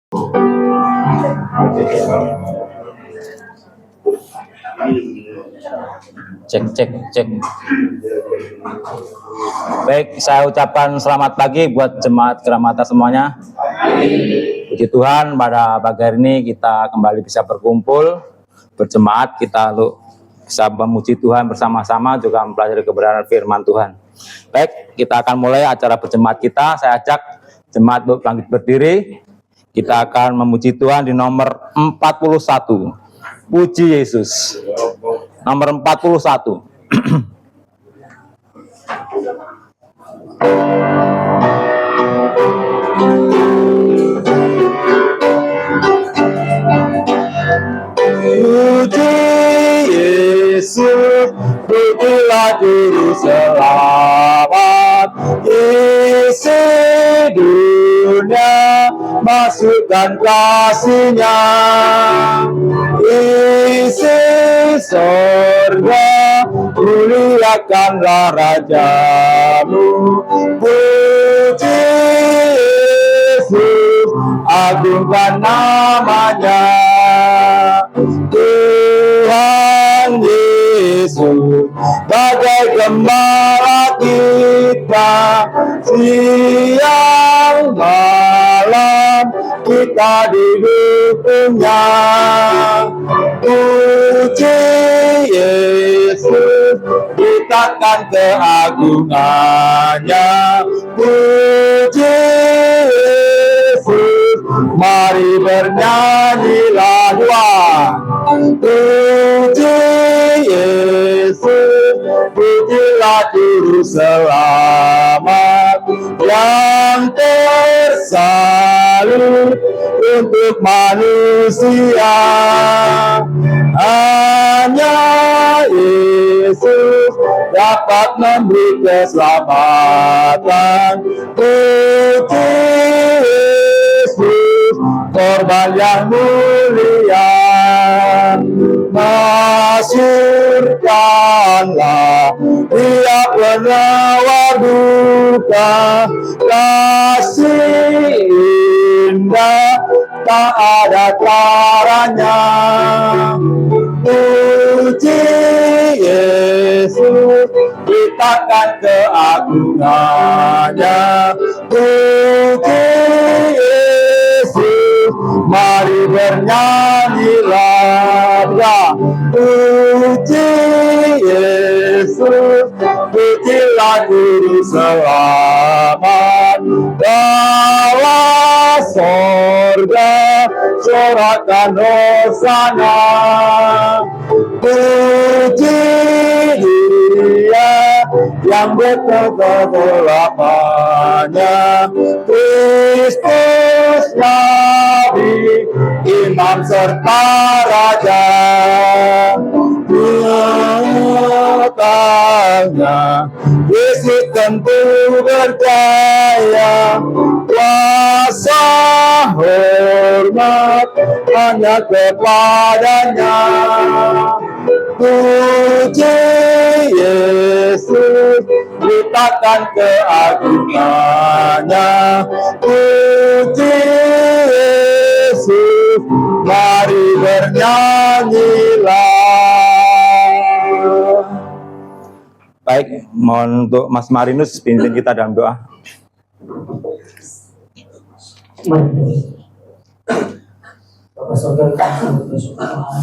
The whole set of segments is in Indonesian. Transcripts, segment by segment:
Cek cek cek. Baik, saya ucapkan selamat pagi buat jemaat Geramata semuanya. Puji Tuhan, pada pagi hari ini kita kembali bisa berkumpul berjemaat, kita bisa memuji Tuhan bersama-sama, juga mempelajari kebenaran firman Tuhan. Baik, kita akan mulai acara berjemaat kita. Saya ajak jemaat untuk bangkit berdiri. Kita akan memuji Tuhan di nomor 41. Puji Yesus. Nomor 41. Puji Yesus, pujilah Juru Selamat. Isi dunia masukkan kasih-Nya, isi sorga muliakanlah Rajamu. Puji Yesus, agungkan namanya. Tuhan Yesus bagai gembala kita, siang malam kita didukungnya. Puji Yesus, kita keagungannya. Puji Yesus, mari bernyanyilah Tuhan. Puji Yesus, pujilah Juru Selamat yang tersalib untuk manusia. Hanya Yesus dapat memberi keselamatan. Puji Yesus, korban yang mulia. Masyurkanlah Dia penawar duka, kasih indah tak ada taranya. Puji Yesus, kita keagungannya. Puji Yesus, mari bernyanyilah. Puji Yesus, pujilah Juru Selamat. Dalam sorga sorakan hosana. Puji Dia yang betul-betul lamanya. Kristus Nabi, Imam serta Raja. Nyatanya Yesus tentu berjaya. Kuasa hormat hanya kepadanya. Puji Yesus, kita keagungannya. Puji Yesus, mari bernyanyilah. Baik, mohon untuk Mas Marinus pimpin kita dalam doa. Bapak Saudara, kami bersyukur Tuhan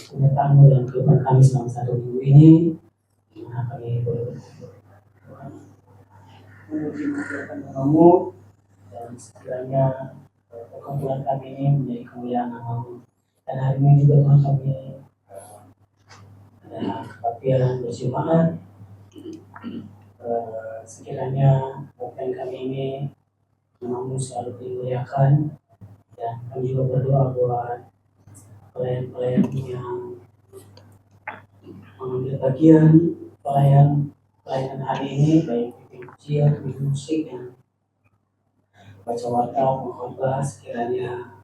penyertaan-Mu dan firman kami selama 1 minggu ini, di mana kami boleh memuji-muliakan nama-Mu, dan sekiranya perkumpulan kami ini menjadi kemuliaan nama-Mu. Dan hari ini juga Tuhan, kami ada kebaktian berjemaat. Sekiranya bukan kami ini nama-Mu selalu dimuliakan, dan kami juga berdoa buat pelayan-pelayan yang mengambil bagian pelayanan hari ini, baik di pujian, di musik, dan baca warta, mengkhotbah, sekiranya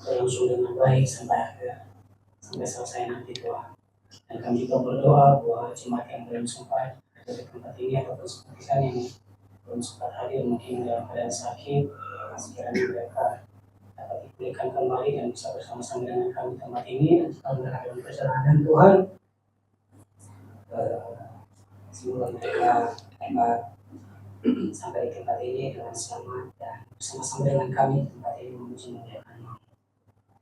berlangsung dengan baik sampai selesai nanti Tuhan. Dan kami juga berdoa buat jemaat yang belum sempat ada di tempat ini ataupun seperti yang belum sempat hadir mungkin dalam keadaan sakit, sekiranya mereka dapat dipulihkan kembali dan bisa bersama-sama dengan kami di tempat ini, dan setelah mereka dalam perjalanan Tuhan, semoga mereka dapat sampai di tempat ini dengan selamat dan bersama-sama dengan kami di tempat ini memuji memuliakan.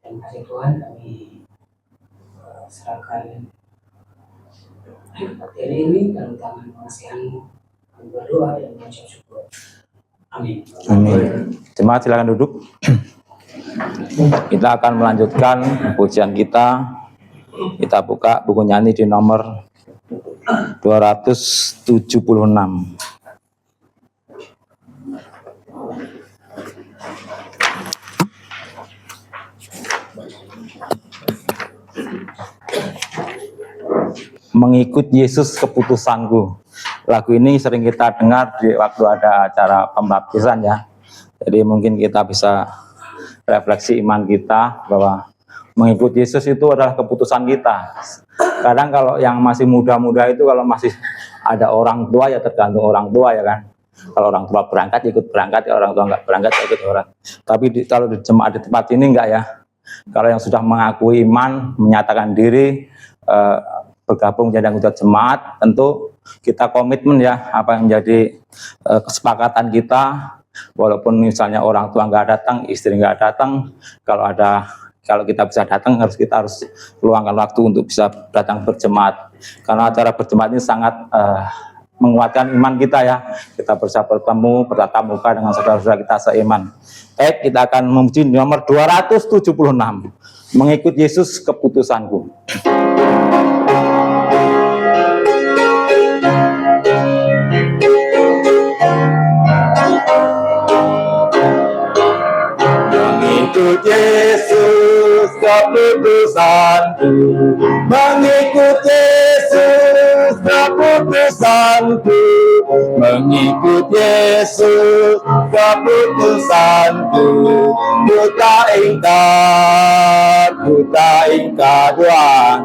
Dan kasih Tuhan kami serahkan materi ini dalam tangan pengasihan-Mu. Kami berdoa dan mengucap syukur. Amin. Amin. Jemaat silakan duduk. Kita akan melanjutkan pujian kita. Kita buka buku nyanyi di nomor 276. Mengikut Yesus keputusanku. Lagu ini sering kita dengar di waktu ada acara pembaptisan ya. Jadi mungkin kita bisa refleksi iman kita bahwa mengikut Yesus itu adalah keputusan kita. Kadang kalau yang masih muda-muda itu kalau masih ada orang tua ya tergantung orang tua ya kan. Kalau orang tua berangkat ikut berangkat, kalau orang tua nggak berangkat ya ikut orang. Tapi kalau di jemaat di tempat ini enggak ya. Kalau yang sudah mengakui iman, menyatakan diri, bergabung jadi anggota jemaat, tentu kita komitmen ya apa yang menjadi kesepakatan kita, walaupun misalnya orang tua nggak datang, istri nggak datang, kalau kita bisa datang kita harus luangkan waktu untuk bisa datang berjemaat, karena acara berjemaat ini sangat menguatkan iman kita ya. Kita bisa bertemu bertatap muka dengan saudara-saudara kita seiman. Baik, kita akan memuji nomor 276, mengikut Yesus keputusanku. Mengikut Yesus keputusanku, mengikut Yesus keputusanku, mengikut Yesus keputusanku. Ku tak ingkar Tuhan,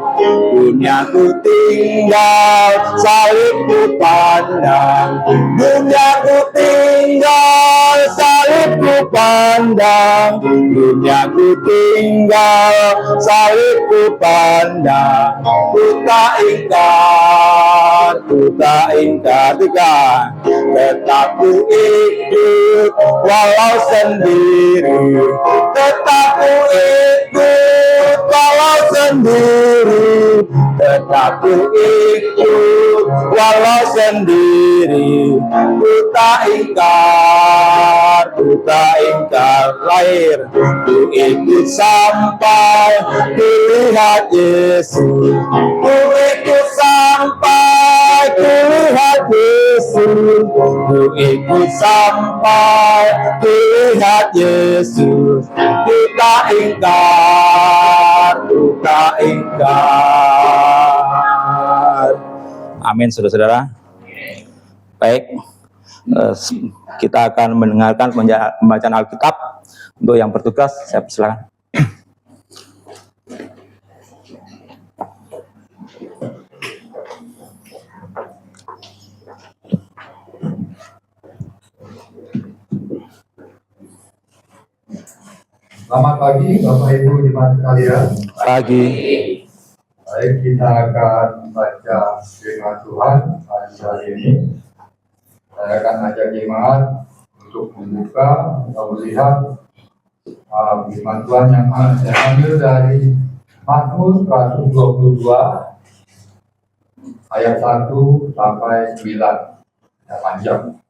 dunia ku tinggal, salib ku pandang, dunia ku tinggal, salib ku pandang, dunia ku tinggal, salib ku pandang. Ku tak ingkar Tuhan, tetap ku ikut walau sendiri, tetap ku ikut walau sendiri, tetap ku ikut walau sendiri. Ku tak ingkar lahir, ku ikut sampai ku lihat Yesus, ku ikut sampai ku lihat Yesus, ku ikut sampai ku lihat Yesus. Ku tak ingkar. Amin, saudara-saudara. Baik, kita akan mendengarkan pembacaan Alkitab. Untuk yang bertugas, saya persilakan. Selamat pagi Bapak Ibu jemaat sekalian. Pagi. Baik, kita akan baca firman Tuhan hari ini. Saya akan ajak jemaat untuk membuka atau melihat firman Tuhan yang saya ambil dari Mazmur 122 ayat 1 sampai 9. Ya, panjang.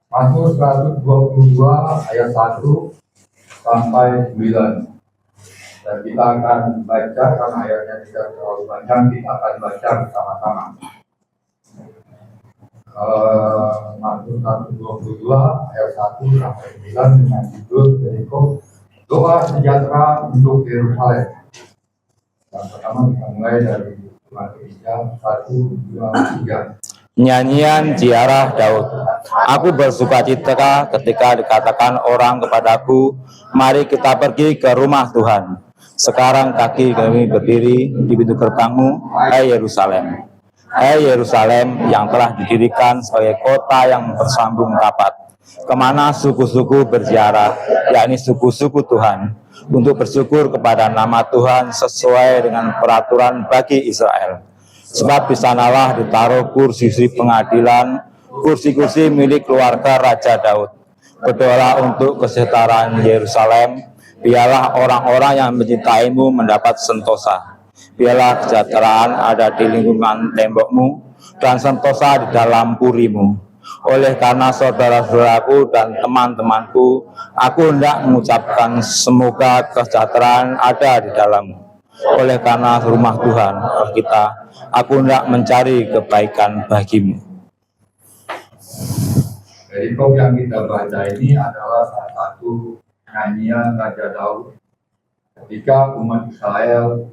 Mazmur 122 ayat 1 sampai 9. Dan kita akan baca karena ayatnya tidak terlalu panjang, kita akan baca bersama-sama. Mazmur 122 ayat 1 sampai 9 dengan judul berikut doa sejahtera untuk Yerusalem. Yang pertama kita mulai dari Mazmur 1, 2, 3. Nyanyian ziarah Daud. Aku bersukacita ketika dikatakan orang kepadaku, mari kita pergi ke rumah Tuhan. Sekarang kaki kami berdiri di pintu gerbangmu, hai Yerusalem. Hai Yerusalem yang telah didirikan sebagai kota yang bersambung rapat. kemana suku-suku berziarah, yakni suku-suku Tuhan, untuk bersyukur kepada nama Tuhan sesuai dengan peraturan bagi Israel. Sebab di sanalah ditaruh kursi pengadilan, kursi-kursi milik keluarga Raja Daud. Berdoalah untuk kesetaraan Yerusalem, biarlah orang-orang yang mencintaimu mendapat sentosa. Biarlah kesejahteraan ada di lingkungan tembokmu, dan sentosa di dalam purimu. Oleh karena saudara-saudaraku dan teman-temanku, aku hendak mengucapkan semoga kesejahteraan ada di dalammu. Oleh karena rumah Tuhan kita, aku hendak mencari kebaikan bagimu. Perikop yang kita baca ini adalah salah satu nyanyian Raja Daud ketika umat Israel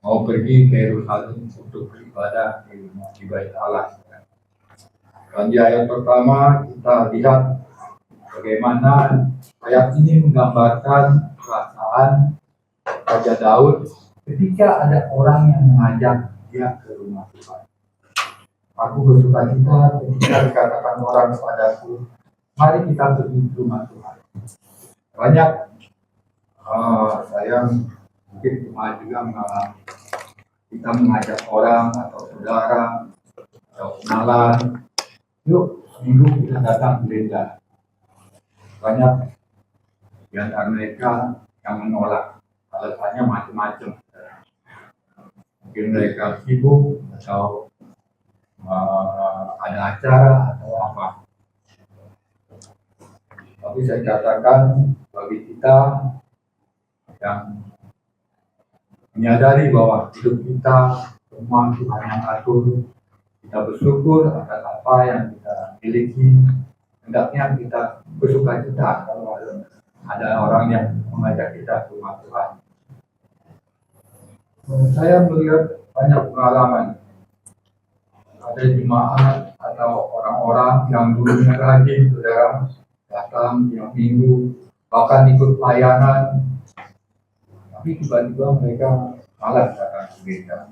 mau pergi ke Yerusalem untuk beribadah di Bait Allah. Dan di ayat pertama kita lihat bagaimana ayat ini menggambarkan perasaan Raja Daud ketika ada orang yang mengajak dia ke rumah Tuhan. Aku bersuka cita ketika dikatakan orang kepadaku, mari kita pergi ke rumah Tuhan. Banyak saya mungkin cuma juga kita mengajak orang atau saudara atau kenalan, yuk minggu kita datang ke gereja. Banyak di antara mereka yang menolak, alasannya macam-macam. Mungkin mereka sibuk atau ada acara atau apa. Tapi saya katakan bagi kita yang menyadari bahwa hidup kita semua Tuhan yang atur, kita bersyukur atas apa yang kita miliki. Hendaknya kita bersuka cita kalau ada orang yang mengajak kita ke rumah Tuhan. Saya melihat banyak pengalaman. Ada jemaat atau orang-orang yang dulunya rajin, saudara, datang tiap minggu, bahkan ikut pelayanan, tapi tiba-tiba mereka malas datang ke gereja.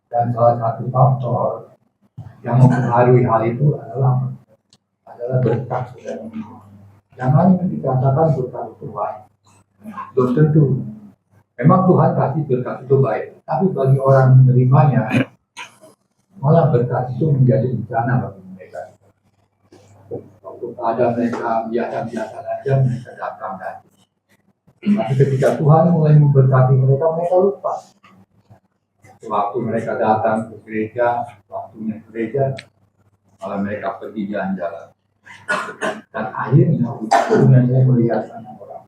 Dan salah satu faktor yang mempengaruhi hal itu adalah berkat, saudara. Jangan dikatakan berkat itu baik, belum tentu. Memang Tuhan kasih berkat itu baik, tapi bagi orang menerimanya, malah berkat itu menjadi bencana bagi mereka. Waktu ada mereka biasa-biasa saja, mereka datang dan. Tapi ketika Tuhan mulai memberkati mereka, mereka lupa. Waktu mereka datang ke gereja, waktunya gereja, malah mereka pergi jalan-jalan. Dan akhirnya, saya melihat orang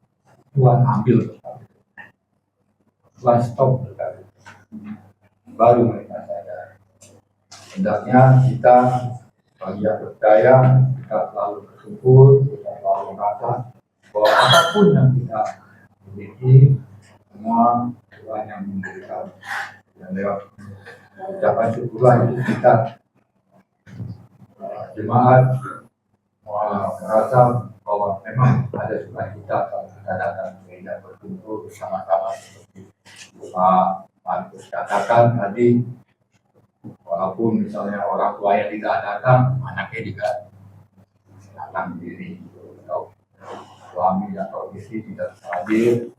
Tuhan ambil berkat. Tuhan stop berkat. Baru mereka sadar. Hendaknya kita bagi yang percaya, kita selalu bersyukur, kita selalu merasa bahwa apapun yang kita miliki, semua Tuhan yang memberikan. Dan lewat ucapan syukurlah itu kita jemaat merasa bahwa memang ada sukacita kalau kita datang ke gereja berkumpul bersama-sama seperti Pak Markus katakan tadi. Walaupun misalnya orang tua yang tidak datang, anaknya juga datang sendiri, atau suami atau istri tidak hadir,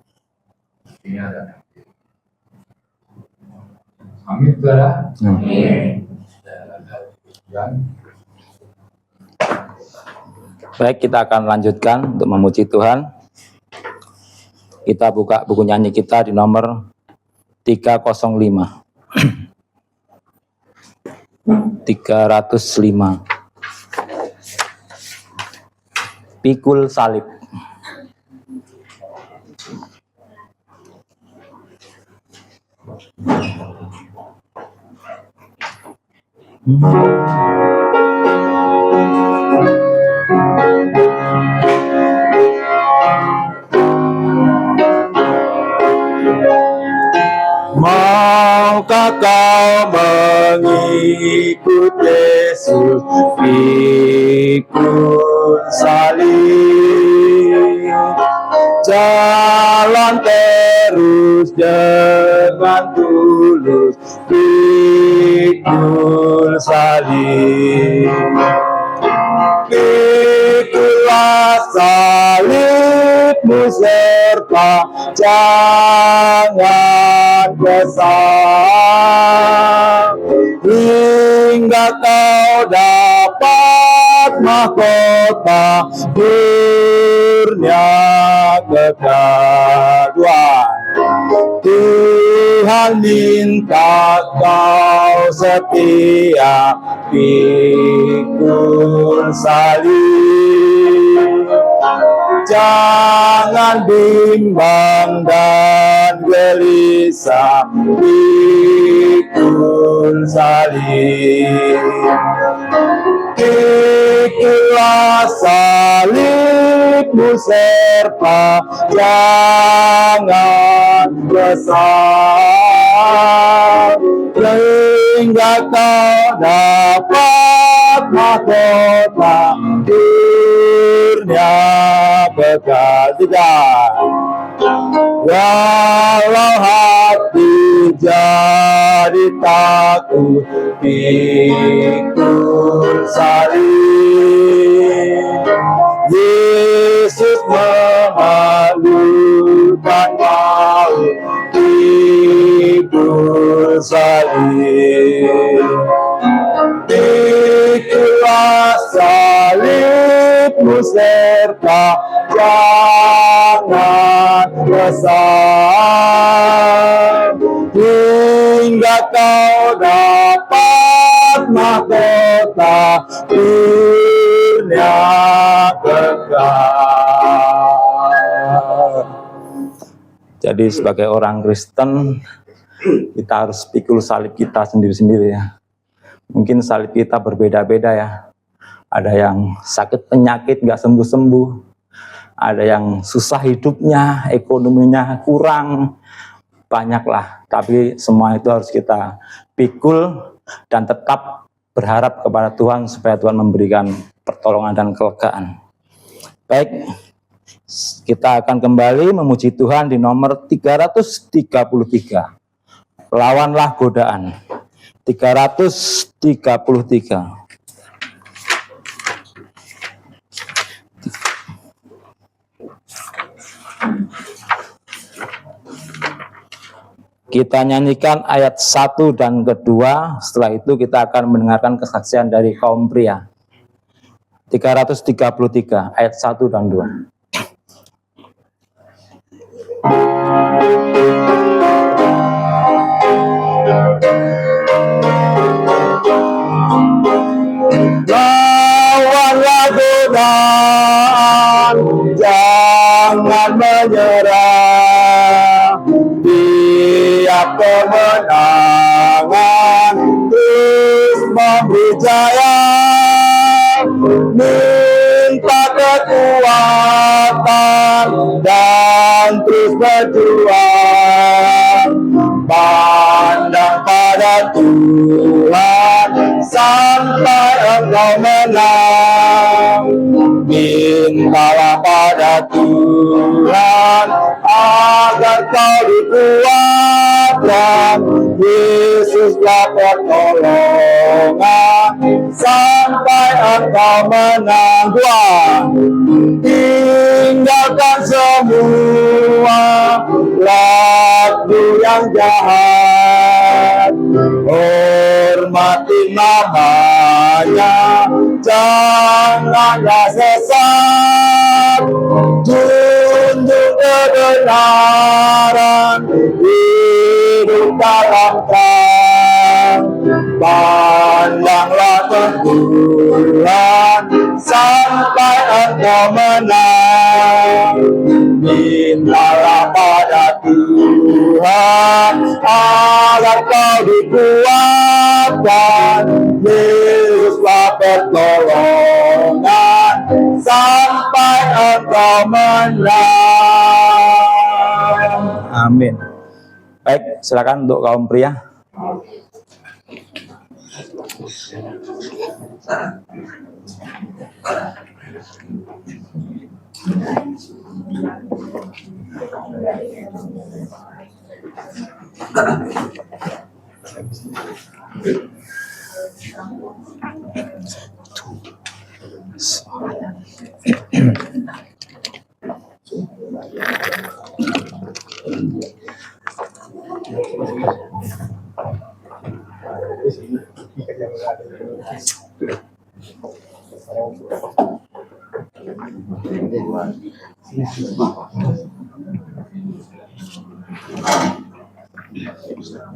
istrinya datang sendiri. Amin, saudara. Amin. Baik, kita akan lanjutkan untuk memuji Tuhan. Kita buka buku nyanyi kita di nomor 305. 305. Pikul salib. Maukah kau mengikut Yesus pikul salib, jalan terus dengan tulus pikul salib. Pikulah salibmu serta jangan kesal, hingga kau dapat mahkota kurnia kekal. Tuhan minta kau setia pikul salib, jangan bimbang dan gelisah pikul salib. Pikulah salibmu serta jangan kesal, hingga kau dapat mahkota kurnia kekal. Walau hati jadi takut pikul salib, Yesus memalukan maut pikul salib. Pikulah salibmu serta jangan kesal, hingga kau dapat mahkota kurnia kekal. Jadi sebagai orang Kristen, kita harus pikul salib kita sendiri-sendiri ya. Mungkin salib kita berbeda-beda ya. Ada yang sakit penyakit nggak sembuh-sembuh, ada yang susah hidupnya, ekonominya kurang, banyaklah. Tapi semua itu harus kita pikul dan tetap berharap kepada Tuhan supaya Tuhan memberikan pertolongan dan kelegaan. Baik, kita akan kembali memuji Tuhan di nomor 333. Lawanlah godaan. 333. Kita nyanyikan ayat 1 dan kedua. Setelah itu kita akan mendengarkan kesaksian dari kaum pria. 333 ayat 1 dan 2. Lawanlah godaan, jangan menyerah, biar kemenangan terus memberi jaya. Minta kekuatan dan terus berjuang, pandang pada Tuhan sampai engkau menang. Mintalah pada Tuhan agar kau dikuatkan, Yesuslah pertolongan sampai engkau menang. Tinggalkan semua lagu yang jahat, hormati namanya, janganlah sesat. Junjung kebenaran, hidup dalam terang, pandanglah ke Tuhan sampai engkau menang. Mintalah pada Tuhan agar kau dikuatkan, Yesuslah pertolongan sampai engkau menang. Amin. Baik, silakan untuk kaum pria.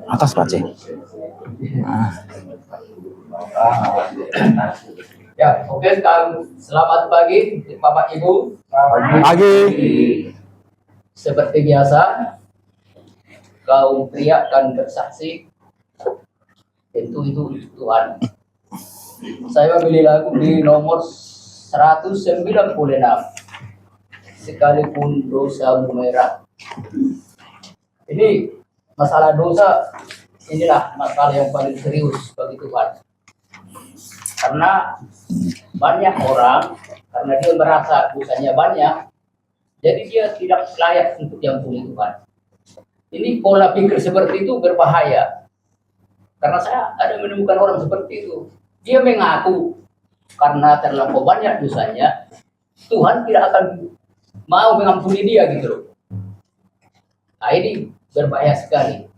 Atas Pak C. Ya, oke, selamat pagi Bapak Ibu. Pagi. Seperti biasa, kaum pria akan bersaksi, tentu itu untuk Tuhan. Saya memilih lagu di nomor 196, sekalipun dosamu merah. Ini masalah dosa, inilah masalah yang paling serius bagi Tuhan. Karena banyak orang, karena dia merasa dosanya banyak, jadi dia tidak layak untuk diampuni Tuhan. Ini pola pikir seperti itu berbahaya. Karena saya ada menemukan orang seperti itu. Dia mengaku karena terlampau banyak dosanya, Tuhan tidak akan mau mengampuni dia gitu loh. Nah ini berbahaya sekali.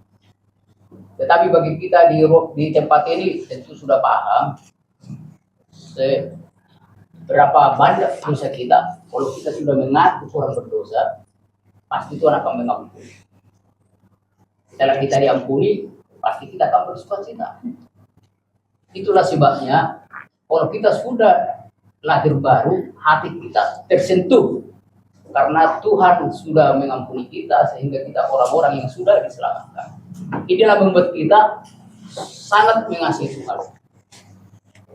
Tetapi bagi kita di tempat ini tentu sudah paham berapa banyak dosa kita. Kalau kita sudah mengaku orang berdosa, pasti Tuhan akan mengampuni. Setelah kita diampuni, pasti kita akan bersukacita. Itulah sebabnya kalau kita sudah lahir baru, hati kita tersentuh karena Tuhan sudah mengampuni kita sehingga kita orang-orang yang sudah diselamatkan. Inilah membuat kita sangat mengasihi Tuhan.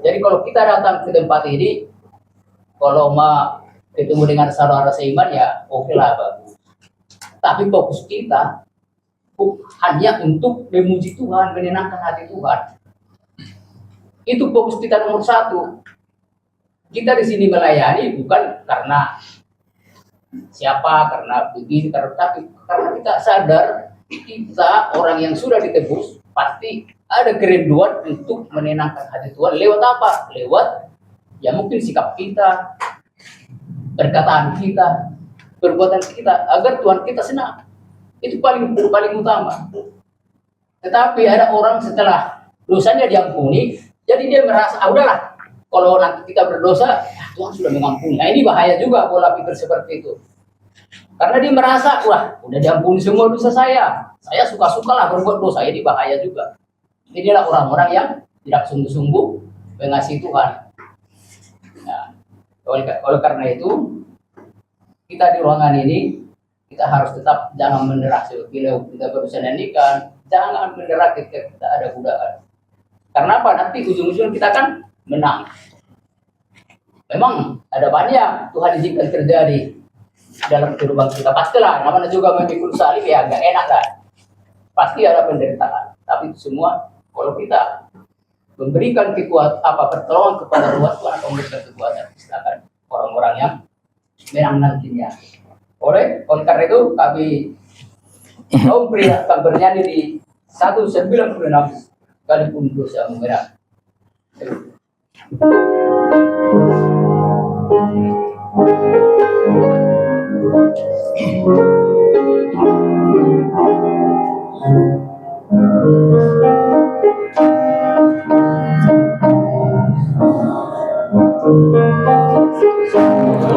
Jadi kalau kita datang ke tempat ini, kalau mau ketemu dengan saudara seiman ya oke lah bagus. Tapi fokus kita hanya untuk memuji Tuhan, menyenangkan hati Tuhan. Itu fokus kita nomor satu. Kita di sini melayani bukan karena siapa, karena begini, tapi karena kita sadar kita orang yang sudah ditebus pasti ada kerinduan untuk menyenangkan hati Tuhan. Lewat apa? Lewat ya mungkin sikap kita, perkataan kita, perbuatan kita, agar Tuhan kita senang. Itu paling utama. Tetapi ada orang setelah dosanya diampuni, jadi dia merasa, udahlah, kalau nanti kita berdosa, Tuhan sudah mengampuni. Nah ini bahaya juga pola pikir seperti itu. Karena dia merasa, wah, udah diampuni semua dosa saya suka-sukalah berbuat dosa, ini bahaya juga. Inilah orang-orang yang tidak sungguh-sungguh mengasihi Tuhan. Nah, oleh karena itu, kita di ruangan ini, kita harus tetap jangan menderah. Bila kita berusaha nyanyikan, jangan menderah ketika kita ada godaan. Karena apa? Nanti ujung-ujung kita kan menang. Memang ada banyak Tuhan izinkan terjadi dalam kehidupan kita. Pastilah, namanya juga memikul salib ya agak enak kan. Pasti ada penderitaan. Tapi itu semua kalau kita memberikan pertolongan kepada Tuhan, Tuhan akan memberikan kekuatan. Silakan orang-orang yang menang nantinya. Oleh karena itu kami kaum pria akan bernyanyi di 196 sekalipun dosa merah.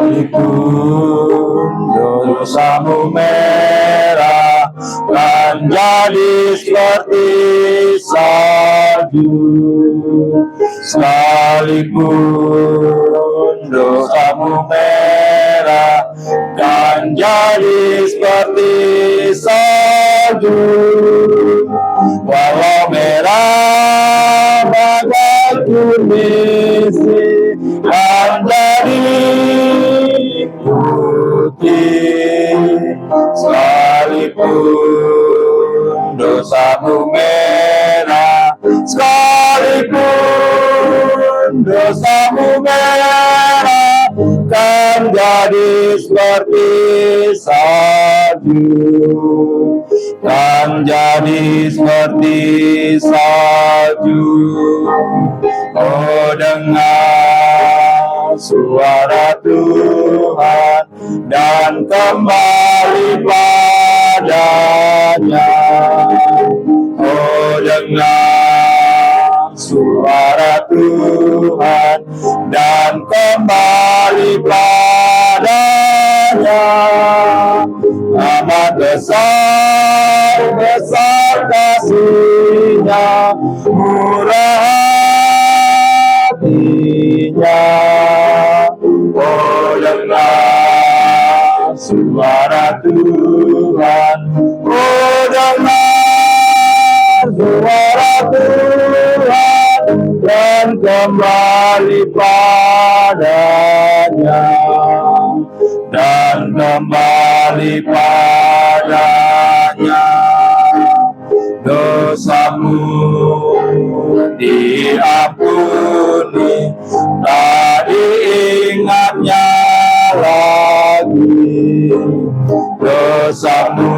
Sekalipun dosamu merah kan jadi seperti salju, sekalipun dosamu merah kan jadi seperti salju, walau merah bagai kumis kan jadi putih, sekalipun dosamu merah, sekalipun dosamu merah kan jadi seperti salju, kan jadi seperti salju. Oh dengar suara Tuhan dan kembali padanya. Oh, dengar suara Tuhan dan kembali padanya. Amat besar, besar kasih-Nya, murah hati-Nya. Oh, dengar suara Tuhan, oh, dengar suara Tuhan dan kembali padanya, dan kembali padanya. Dosamu diampuni, tak diingatnya lagi. Dosamu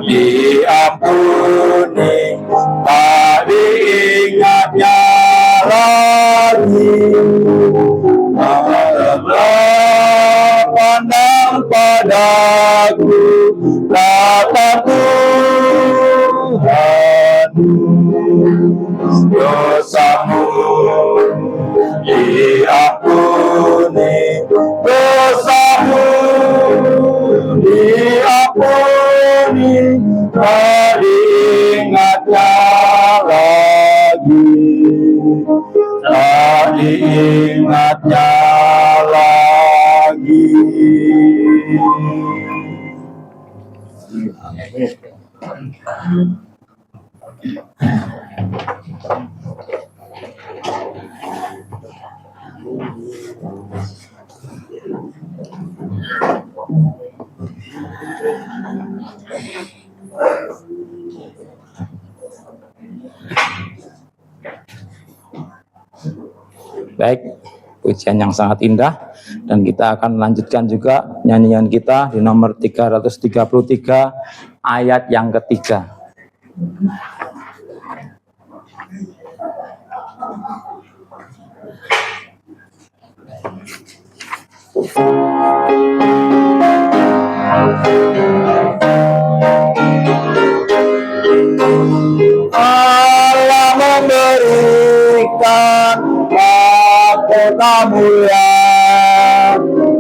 diampuni, tak diingatnya lagi. Allah pandang padaku, tatap Tuhanmu, dosamu diampuni, dosamu diampuni, tak diingatnya lagi, tak diingatnya lagi. Baik, pujian yang sangat indah, dan kita akan melanjutkan juga nyanyian kita di nomor 333 ayat yang ketiga. Allah memberikan mahkota mulia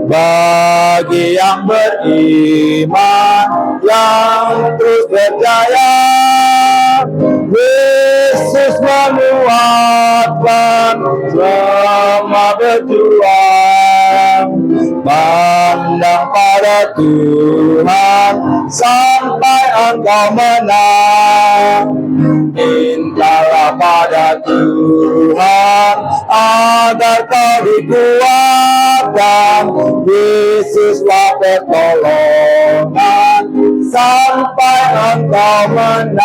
bagi yang beriman, yang terus percaya. Yesus menguatkan selama berjuang, pandang pada Tuhan sampai engkau menang. Mintalah pada Tuhan agar kau dikuatkan. Yesuslah pertolongan sampai engkau menang.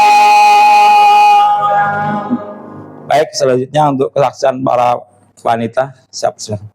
Baik, selanjutnya untuk kesaksian para wanita, siap silakan.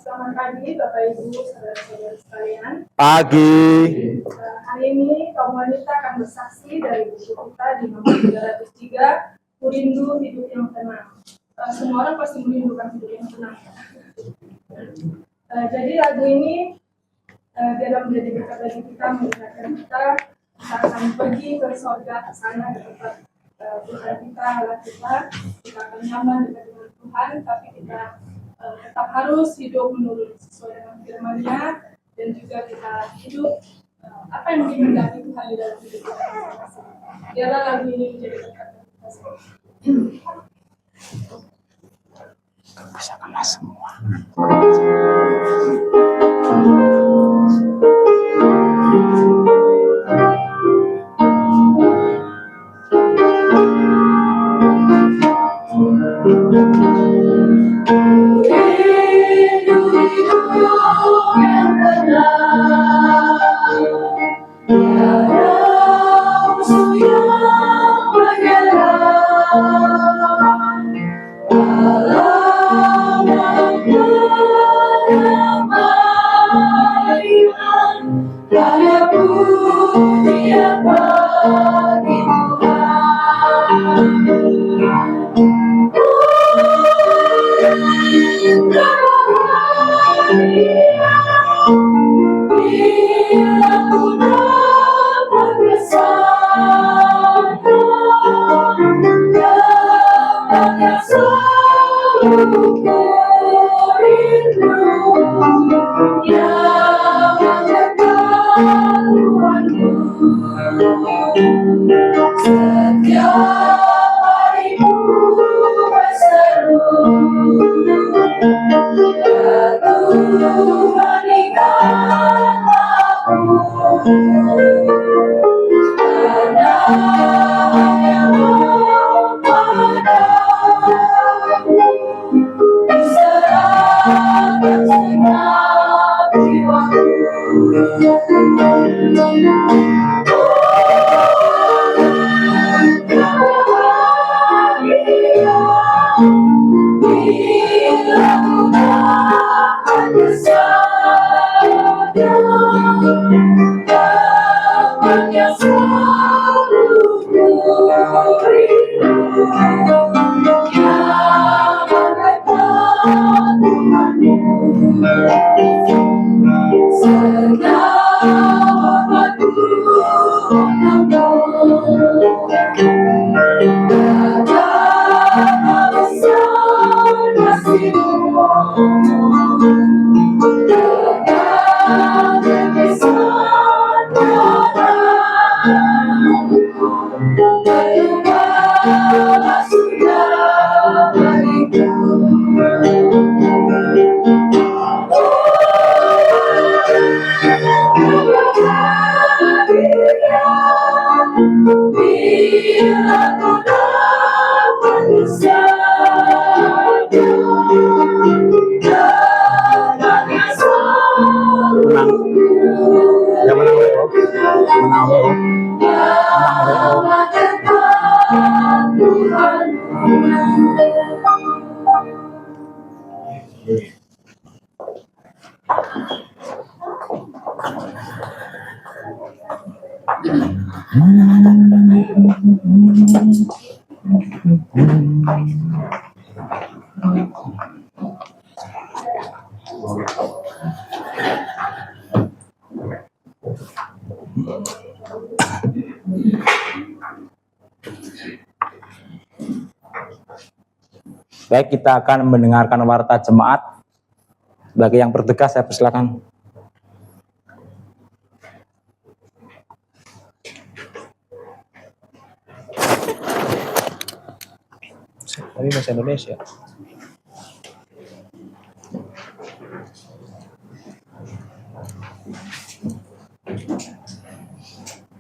Selamat pagi Bapak Ibu saudara-saudara sekalian. Pagi. Hari ini kaum wanita akan bersaksi dari buku kita di nomor 303, Kurindu Hidup yang Tenang. Semua orang pasti merindukan hidup yang tenang. Jadi lagu ini dalam menjadi berkat bagi kita, mengingatkan kita akan pergi ke surga, ke sana, ke tempat Tuhan kita, Allah kita akan nyaman dekat dengan Tuhan, tapi kita tetap harus hidup menurut sesuai dengan firman-Nya, dan juga kita hidup apa yang dikehendaki Tuhan di dalam hidup kita. Biarlah lagu ini menjadi berkat bagi kita semua. Bisa kena semua. musuh yang menyerang. Alamat kedamaian, daya pujian bagi bila ku dapat bersama dapat yang selalu merindu yang mendekat Tuhanku. Setiap hariku berseru, ya Tuhan ingat aku, karena hanyamu padamu diserahkan segenap jiwaku. Bila ku dapat bersama dapat yang selalu ku rindu yang mendekat Tuhanmu. Segala hormatku untukmu, betapa besar kasih-Mu dengan terkesan padaku. Berubahlah sudah bagiku. Bila ku dapat bersama dapat yang selalu Yang menang WO. Menang WO. alamat dekat Tuhan. Baik, kita akan mendengarkan warta jemaat. Bagi yang bertugas, saya persilakan. Tapi bahasa Indonesia.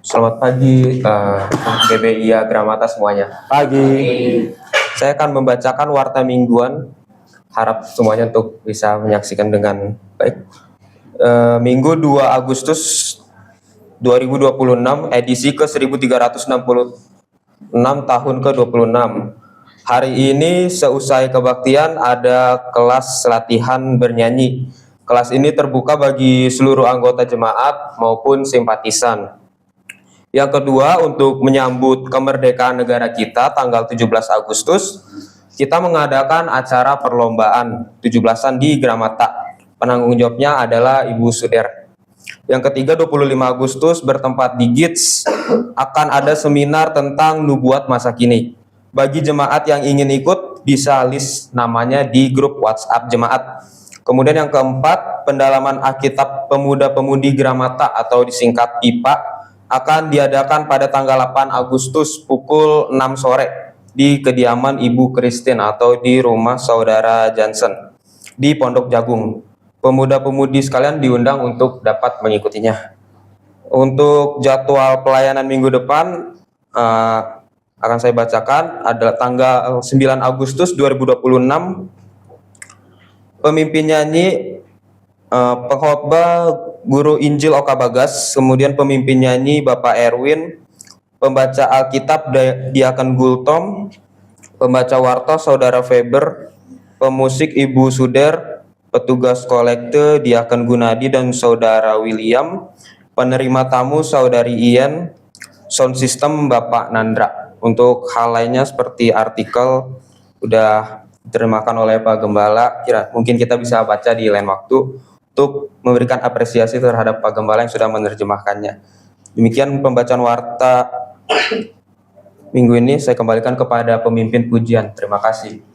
Selamat pagi, GBI Gramata semuanya. Pagi. Saya akan membacakan warta mingguan. Harap semuanya untuk bisa menyaksikan dengan baik. Minggu 2 Agustus 2026, edisi ke 1366 tahun ke-26. Hari ini seusai kebaktian ada kelas latihan bernyanyi. Kelas ini terbuka bagi seluruh anggota jemaat maupun simpatisan. Yang kedua, untuk menyambut kemerdekaan negara kita tanggal 17 Agustus, kita mengadakan acara perlombaan 17-an di Gramata. Penanggung jawabnya adalah Ibu Suder. Yang ketiga, 25 Agustus bertempat di GITS, akan ada seminar tentang nubuat masa kini. Bagi jemaat yang ingin ikut, bisa list namanya di grup WhatsApp jemaat. Kemudian yang keempat, pendalaman Alkitab Pemuda-Pemudi Gramata atau disingkat PIPA akan diadakan pada tanggal 8 Agustus pukul 6 sore di kediaman Ibu Christine atau di rumah Saudara Johnson di Pondok Jagung. Pemuda-pemudi sekalian diundang untuk dapat mengikutinya. Untuk jadwal pelayanan minggu depan akan saya bacakan, adalah tanggal 9 Agustus 2026. Pemimpin nyanyi pengkhotbah Guru Injil Oka Bagas, kemudian pemimpin nyanyi Bapak Erwin, Pembaca Alkitab Diaken Gultom, pembaca warta Saudara Faber, pemusik Ibu Suder, petugas kolekte Diaken Gunadi dan Saudara William, penerima tamu Saudari Ian, sound system Bapak Nandra. Untuk hal lainnya seperti artikel udah diterjemahkan oleh Pak Gembala, mungkin kita bisa baca di lain waktu untuk memberikan apresiasi terhadap Pak Gembala yang sudah menerjemahkannya. Demikian pembacaan warta minggu ini. Saya kembalikan kepada pemimpin pujian. Terima kasih.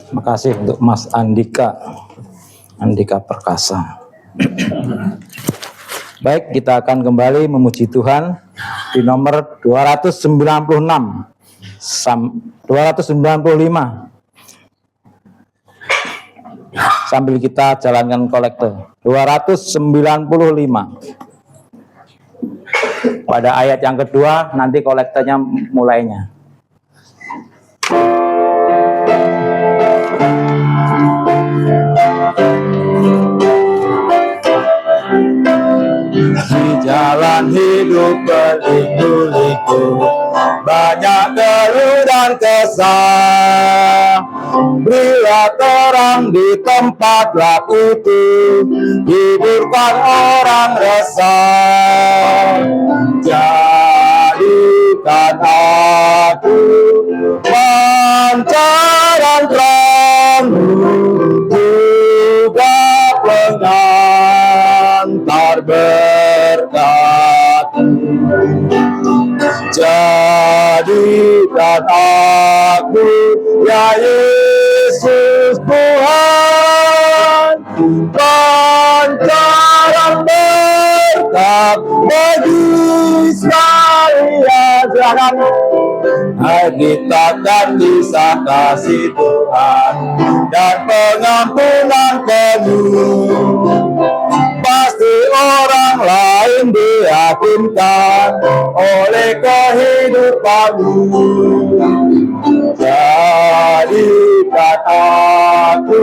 Terima kasih untuk Mas Andika Perkasa. Baik, kita akan kembali memuji Tuhan di nomor 296 295 sambil kita jalankan kolekte. 295 pada ayat yang kedua nanti kolektenya mulainya. Di jalan hidup berliku-liku, banyak keluh dan kesah. Berilah terang di tempat gelap itu, hiburkan orang resah. Jadikan aku pancaran terang-Mu, juga pengantar berkat. Jadikan aku, ya Yesus Tuhan, pancaran berkat bagi sekalian. Silakan. Kita kisah kasih Tuhan dan pengampunan penuh. Pasti orang lain diyakinkan oleh kehidupanmu. Jadikan aku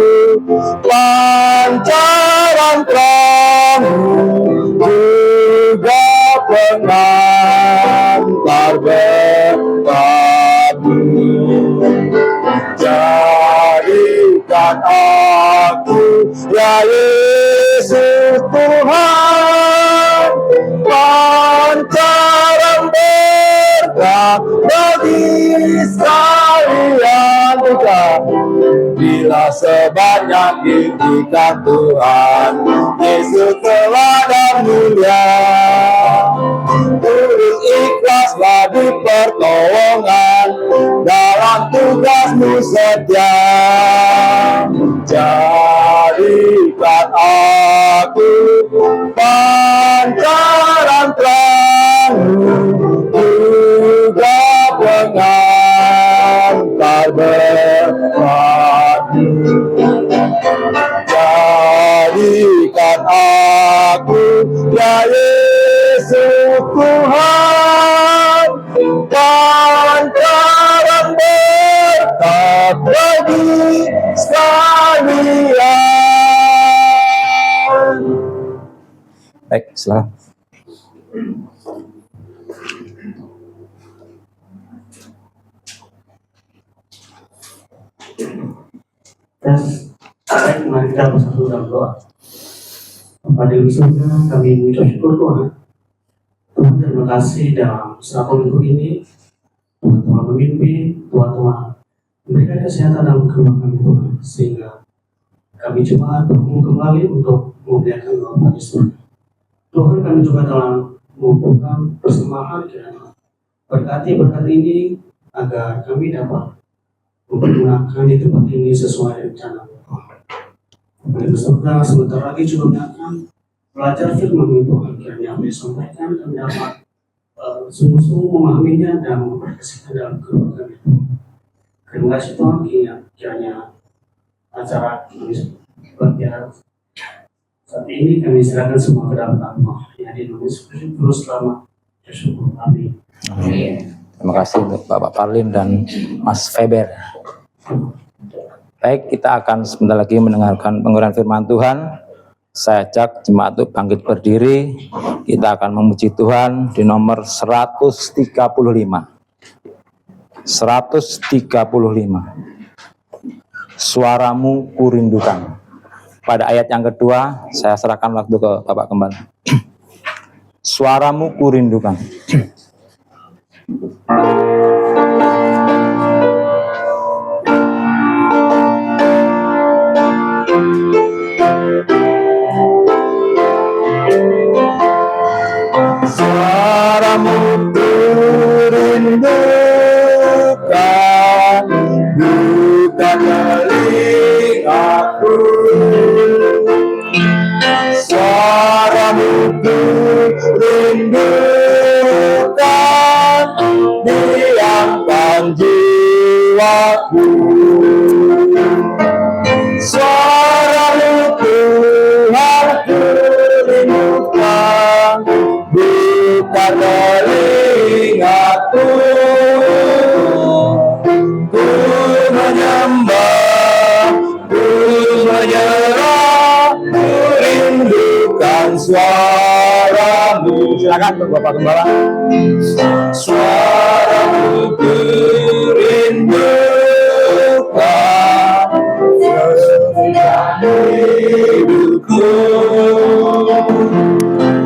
pancaran terang-Mu, juga pengantar berkat-Mu. Jadikan aku, ya Yesus Tuhan, pancaran berkat bagi sekalian. Bila sebanyak diberikan Tuhan, Yesus teladan mulia. Tulus ikhlaslah di pertolongan, dalam tugasmu setia. Jadikan aku pancaran terang-Mu, juga pengantar berkat-Mu. Jadikan aku, ya Yesus Tuhan, pancaran berkat bagi sekalian. Baik, silakan. Dan mari kita bersatu dalam doa. Bapa di surga, kami mengucap syukur Tuhan. Tuhan, terima kasih dalam satu minggu ini Tuhan telah memimpin, Tuhan telah memberikan kesehatan dalam kehidupan kami Tuhan, sehingga kami jemaat berkumpul kembali untuk memuliakan Bapa di surga. Tuhan, kami juga telah mengumpulkan persembahan kiranya berkati berkat ini agar kami dapat mempergunakan di tempat ini sesuai rencana Tuhan. Bapa surga, sebentar lagi juga akan belajar firman Tuhan, kiranya apa yang disampaikan kami dapat sungguh-sungguh memahaminya dan memperkasihkan dalam kehidupan kami Tuhan. Terima kasih Tuhan, kiranya acara kami belajar saat ini kami serahkan semua ke dalam tangan yang di nama Yesus Kristus terus selama bersyukur. Amin. Terima kasih untuk Bapak Parlim dan Mas Faber. Baik, kita akan sebentar lagi mendengarkan pengurahan firman Tuhan Saya ajak jemaat untuk bangkit berdiri. Kita akan memuji Tuhan di nomor 135. 135. Suaramu kurindukan. Pada ayat yang kedua, saya serahkan waktu ke Bapak Gembala. Suaramu kurindukan. Suaramu kurindukan, bukan telingaku. Suaramu kurindukan, diamkan jiwaku. Suaramu Tuhan kurindukan, bukan telingaku. Ku menyembah, ku menyerah, ku rindukan suaramu. Silakan Bapak Gembala. Suaramu ku rindukan, hidupku.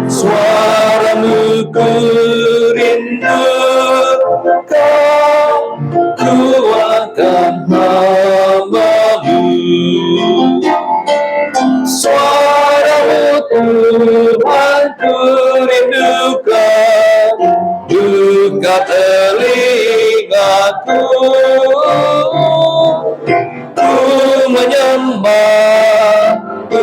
Suaramu ku rindukan, kuatkan hamba-Mu. Suaramu Tuhan ku rindukan, buka telingaku. Ku menyembah, ku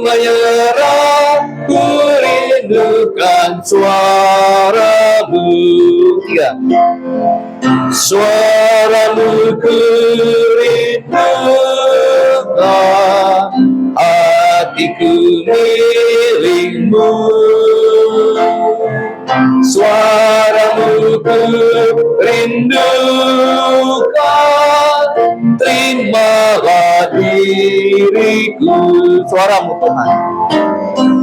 menyerah, ku rindukan suaramu. Tiga. Suaramu ku rindukan, hatiku milikmu. Suaramu ku rindukan, terimalah diriku. Suaramu Tuhan.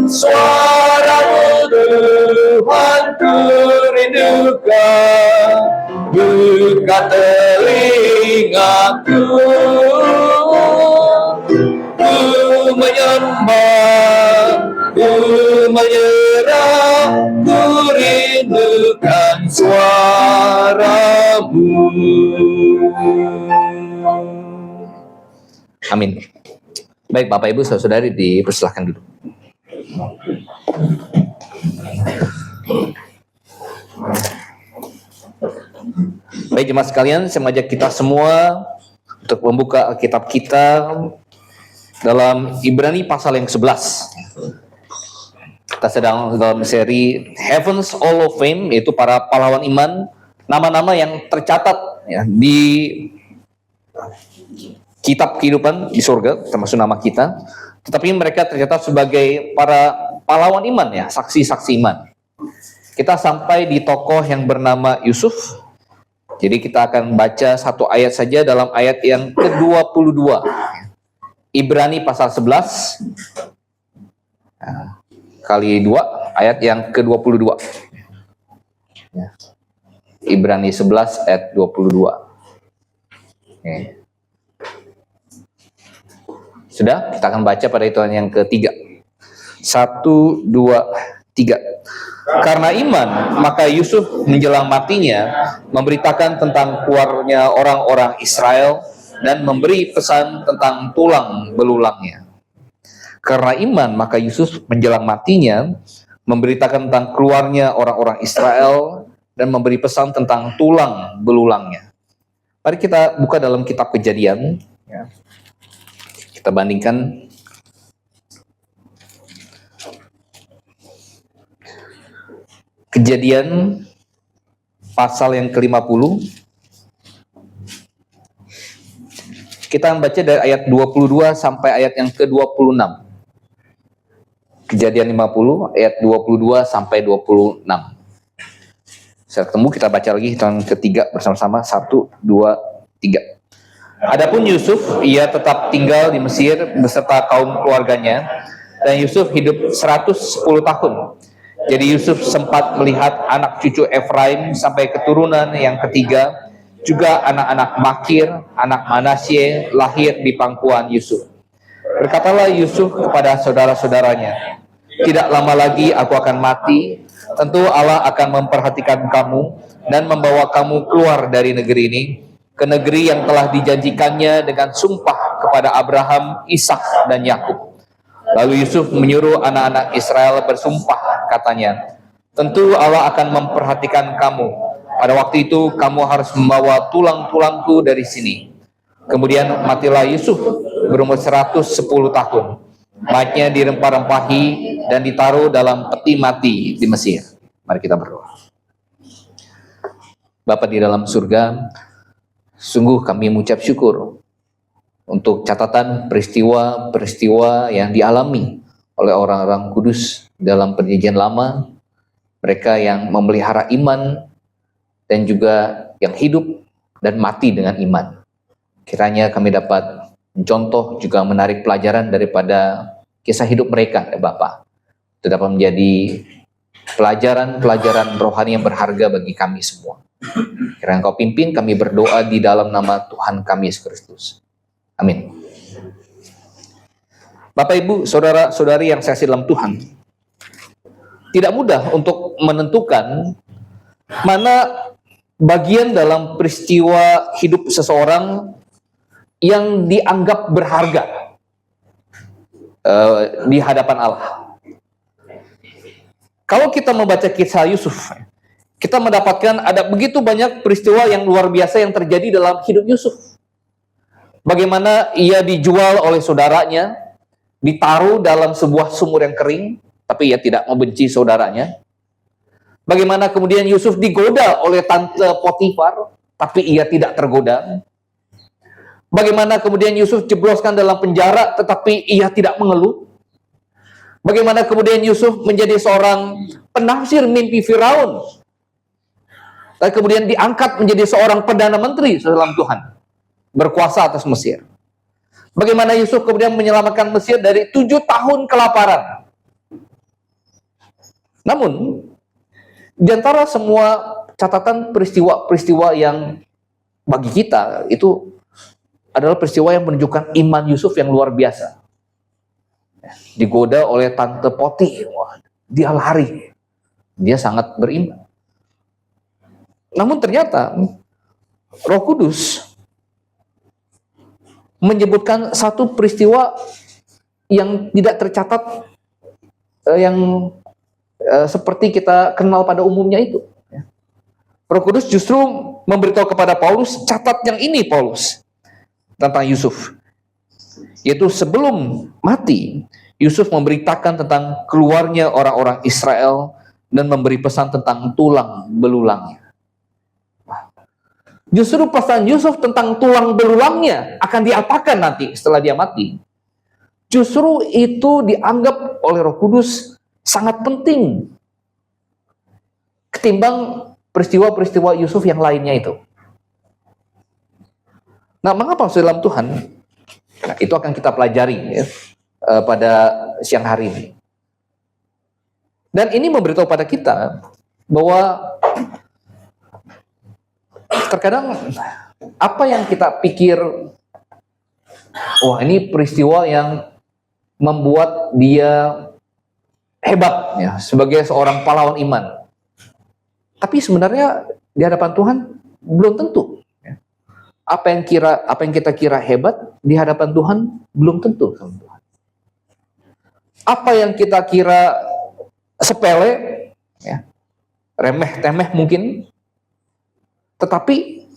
Suaramu Tuhan ku rindukan, buka telingaku. Ku menyembah, ku menyerah, ku rindukan suaramu. Amin. Baik Bapak Ibu Saudara-saudari, dipersilahkan dulu. Baik jemaat sekalian, saya mengajak kita semua untuk membuka Alkitab kita dalam Ibrani pasal yang 11. Kita sedang dalam seri Heaven's Hall of Fame, yaitu para pahlawan iman, nama-nama yang tercatat ya, di kitab kehidupan di surga, termasuk nama kita. Tetapi mereka tercatat sebagai para pahlawan iman ya, saksi-saksi iman. Kita sampai di tokoh yang bernama Yusuf. Jadi kita akan baca satu ayat saja dalam ayat yang ke-22. Ibrani pasal 11 kali 2, ayat yang ke-22. Ibrani 11 ayat 22. Oke. Sudah, kita akan baca pada hitungan yang ketiga. 1, 2, 3. Karena iman, maka Yusuf menjelang matinya memberitakan tentang keluarnya orang-orang Israel dan memberi pesan tentang tulang belulangnya. Karena iman, maka Yusuf menjelang matinya memberitakan tentang keluarnya orang-orang Israel dan memberi pesan tentang tulang belulangnya. Mari kita buka dalam kitab Kejadian. Ya. Kita bandingkan Kejadian pasal yang ke-50. Kita baca dari ayat 22 sampai ayat yang ke-26. Kejadian 50 ayat 22 sampai 26. Saya ketemu, kita baca lagi hitungan ketiga bersama-sama. 1, 2, 3. Adapun Yusuf, ia tetap tinggal di Mesir beserta kaum keluarganya dan Yusuf hidup 110 tahun. Jadi Yusuf sempat melihat anak cucu Efraim sampai keturunan yang ketiga, juga anak-anak Makir, anak Manasye lahir di pangkuan Yusuf. Berkatalah Yusuf kepada saudara-saudaranya, "Tidak lama lagi aku akan mati. Tentu Allah akan memperhatikan kamu dan membawa kamu keluar dari negeri ini, ke negeri yang telah dijanjikannya dengan sumpah kepada Abraham, Ishak, dan Yakub." Lalu Yusuf menyuruh anak-anak Israel bersumpah, katanya, "Tentu Allah akan memperhatikan kamu. Pada waktu itu kamu harus membawa tulang-tulangku dari sini." Kemudian matilah Yusuf berumur 110 tahun. Mayatnya dirempah-rempahi dan ditaruh dalam peti mati di Mesir. Mari kita berdoa. Bapa di dalam surga, sungguh kami mengucap syukur untuk catatan peristiwa-peristiwa yang dialami oleh orang-orang kudus dalam perjanjian lama, mereka yang memelihara iman dan juga yang hidup dan mati dengan iman. Kiranya kami dapat mencontoh juga menarik pelajaran daripada kisah hidup mereka, ya Bapak. Itu dapat menjadi pelajaran-pelajaran rohani yang berharga bagi kami semua. Kiranya Engkau pimpin kami berdoa di dalam nama Tuhan kami Yesus Kristus. Amin. Bapak, Ibu, saudara-saudari yang saya kasih dalam Tuhan, tidak mudah untuk menentukan mana bagian dalam peristiwa hidup seseorang yang dianggap berharga di hadapan Allah. Kalau kita membaca kisah Yusuf, kita mendapatkan ada begitu banyak peristiwa yang luar biasa yang terjadi dalam hidup Yusuf. Bagaimana ia dijual oleh saudaranya, ditaruh dalam sebuah sumur yang kering, tapi ia tidak membenci saudaranya. Bagaimana kemudian Yusuf digoda oleh tante Potifar, tapi ia tidak tergoda. Bagaimana kemudian Yusuf jebloskan dalam penjara, tetapi ia tidak mengeluh. Bagaimana kemudian Yusuf menjadi seorang penafsir mimpi Firaun, dan kemudian diangkat menjadi seorang perdana menteri dalam Tuhan, berkuasa atas Mesir. Bagaimana Yusuf kemudian menyelamatkan Mesir dari 7 tahun kelaparan. Namun, di antara semua catatan peristiwa-peristiwa yang bagi kita itu adalah peristiwa yang menunjukkan iman Yusuf yang luar biasa. Digoda oleh tante Poti, dia lari. Dia sangat beriman. Namun ternyata Roh Kudus menyebutkan satu peristiwa yang tidak tercatat, yang seperti kita kenal pada umumnya itu. Roh Kudus justru memberitahu kepada Paulus, catat yang ini Paulus, tentang Yusuf. Yaitu sebelum mati, Yusuf memberitakan tentang keluarnya orang-orang Israel dan memberi pesan tentang tulang belulangnya. Justru pesan Yusuf tentang tulang belulangnya akan diapakan nanti setelah dia mati. Justru itu dianggap oleh Roh Kudus sangat penting ketimbang peristiwa-peristiwa Yusuf yang lainnya itu. Nah, mengapa dalam Tuhan? Nah, itu akan kita pelajari ya, pada siang hari ini. Dan ini memberitahu pada kita bahwa terkadang apa yang kita pikir, wah ini peristiwa yang membuat dia hebat ya, sebagai seorang pahlawan iman. Tapi sebenarnya di hadapan Tuhan belum tentu. Apa yang kita kira hebat di hadapan Tuhan belum tentu. Apa yang kita kira sepele, ya, remeh-temeh mungkin, tetapi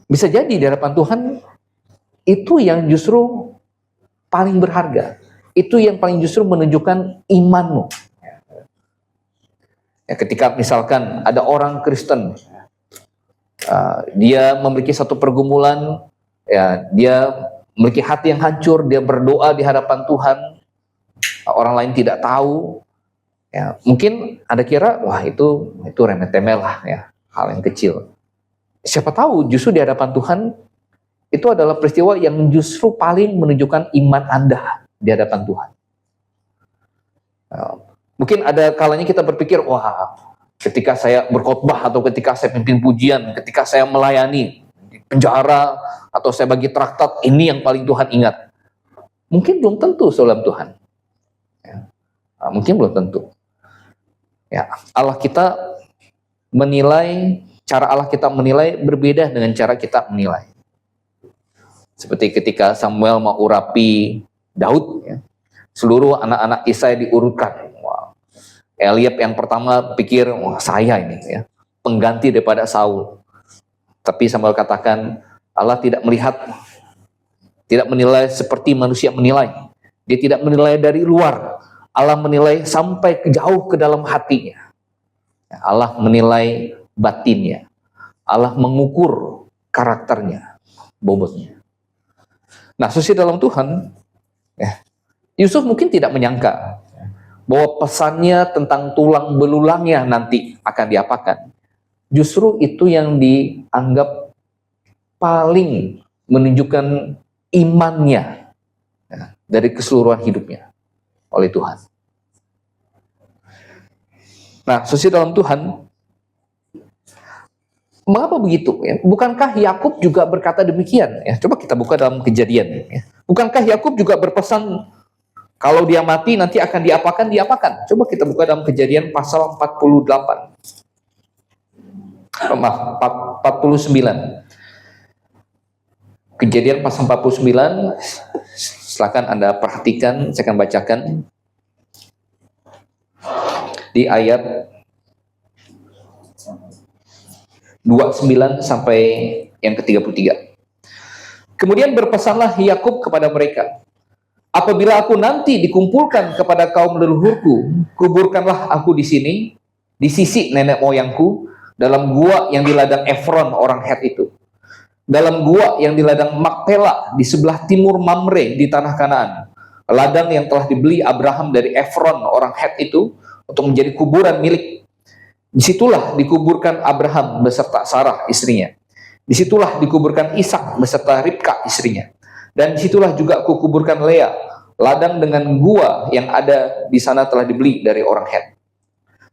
bisa jadi di hadapan Tuhan itu yang justru paling berharga. Itu yang paling justru menunjukkan imanmu. Ya, ketika misalkan ada orang Kristen, dia memiliki satu pergumulan, ya, dia memiliki hati yang hancur, dia berdoa di hadapan Tuhan, orang lain tidak tahu, ya, mungkin ada kira, wah itu remeh-temeh lah, ya, hal yang kecil. Siapa tahu justru di hadapan Tuhan itu adalah peristiwa yang justru paling menunjukkan iman Anda di hadapan Tuhan. Mungkin ada kalanya kita berpikir, wah, ketika saya berkhotbah atau ketika saya pimpin pujian, ketika saya melayani di penjara atau saya bagi traktat, ini yang paling Tuhan ingat. Mungkin belum tentu, saudara Tuhan. Mungkin belum tentu. Ya, Allah kita menilai, cara Allah kita menilai berbeda dengan cara kita menilai. Seperti ketika Samuel mau urapi Daud, ya, seluruh anak-anak Isai diurutkan. Wow. Eliab yang pertama pikir, wah, saya ini ya, pengganti daripada Saul. Tapi Samuel katakan, Allah tidak melihat, tidak menilai seperti manusia menilai. Dia tidak menilai dari luar. Allah menilai sampai jauh ke dalam hatinya. Allah menilai batinnya. Allah mengukur karakternya, bobotnya. Nah, saudara dalam Tuhan, Yusuf mungkin tidak menyangka bahwa pesannya tentang tulang belulangnya nanti akan diapakan. Justru itu yang dianggap paling menunjukkan imannya dari keseluruhan hidupnya oleh Tuhan. Nah, saudara dalam Tuhan, mengapa begitu? Ya? Bukankah Yakub juga berkata demikian? Ya, coba kita buka dalam Kejadian. Ya. Bukankah Yakub juga berpesan kalau dia mati nanti akan diapakan? Diapakan. Coba kita buka dalam Kejadian pasal 48. Maaf, 49. Kejadian pasal 49. Silakan Anda perhatikan, saya akan bacakan di ayat 29 sampai yang ke-33. Kemudian berpesanlah Yakub kepada mereka, apabila aku nanti dikumpulkan kepada kaum leluhurku, kuburkanlah aku di sini, di sisi nenek moyangku, dalam gua yang di ladang Efron orang Het itu, dalam gua yang di ladang Makpela di sebelah timur Mamre di tanah Kanaan, ladang yang telah dibeli Abraham dari Efron orang Het itu untuk menjadi kuburan milik. Disitulah dikuburkan Abraham beserta Sarah istrinya. Disitulah dikuburkan Ishak beserta Ribka istrinya. Dan disitulah juga kukuburkan Lea. Ladang dengan gua yang ada di sana telah dibeli dari orang Het.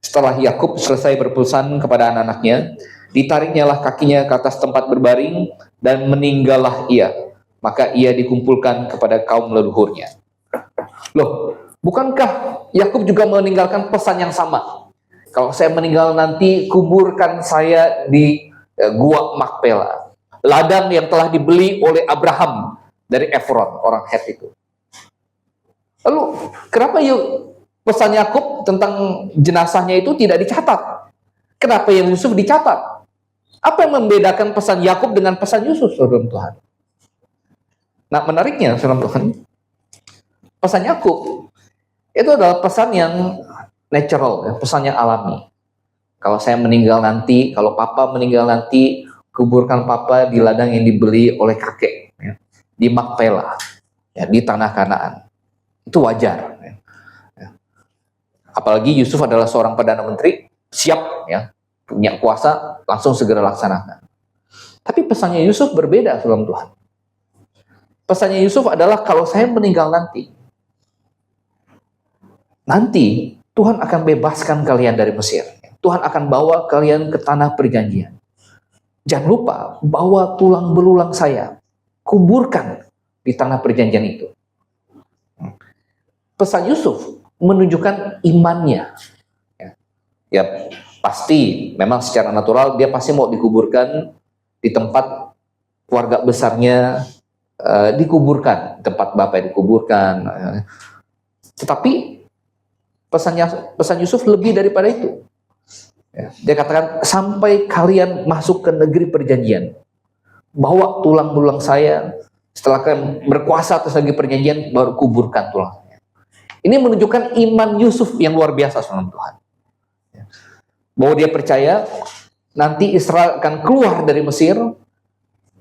Setelah Yakub selesai berpesan kepada anak-anaknya, ditariknyalah kakinya ke atas tempat berbaring dan meninggallah ia. Maka ia dikumpulkan kepada kaum leluhurnya. Loh, bukankah Yakub juga meninggalkan pesan yang sama? Kalau saya meninggal nanti, kuburkan saya di gua Makpela, ladang yang telah dibeli oleh Abraham dari Efron orang Het itu. Lalu kenapa pesan Yakub tentang jenazahnya itu tidak dicatat? Kenapa yang Yusuf dicatat? Apa yang membedakan pesan Yakub dengan pesan Yusuf, saudara Tuhan? Nah, menariknya, saudara Tuhan, pesan Yakub itu adalah pesan yang natural, pesan yang alami. Kalau saya meninggal nanti, kalau papa meninggal nanti, kuburkan papa di ladang yang dibeli oleh kakek, ya, di Makpela, ya, di tanah Kanaan. Itu wajar. Ya. Apalagi Yusuf adalah seorang perdana menteri, siap, ya, punya kuasa, langsung segera laksanakan. Tapi pesannya Yusuf berbeda, saudara Tuhan. Pesannya Yusuf adalah kalau saya meninggal nanti Tuhan akan bebaskan kalian dari Mesir. Tuhan akan bawa kalian ke tanah perjanjian. Jangan lupa bawa tulang belulang saya, kuburkan di tanah perjanjian itu. Pesan Yusuf menunjukkan imannya. Ya, pasti memang secara natural dia pasti mau dikuburkan di tempat keluarga besarnya dikuburkan, tempat bapak dikuburkan. Tetapi pesan Yusuf lebih daripada itu. Ya, dia katakan, sampai kalian masuk ke negeri perjanjian, bawa tulang belulang saya, setelah kalian berkuasa atas negeri perjanjian, baru kuburkan tulangnya. Ini menunjukkan iman Yusuf yang luar biasa sama Tuhan. Ya. Bahwa dia percaya, nanti Israel akan keluar dari Mesir,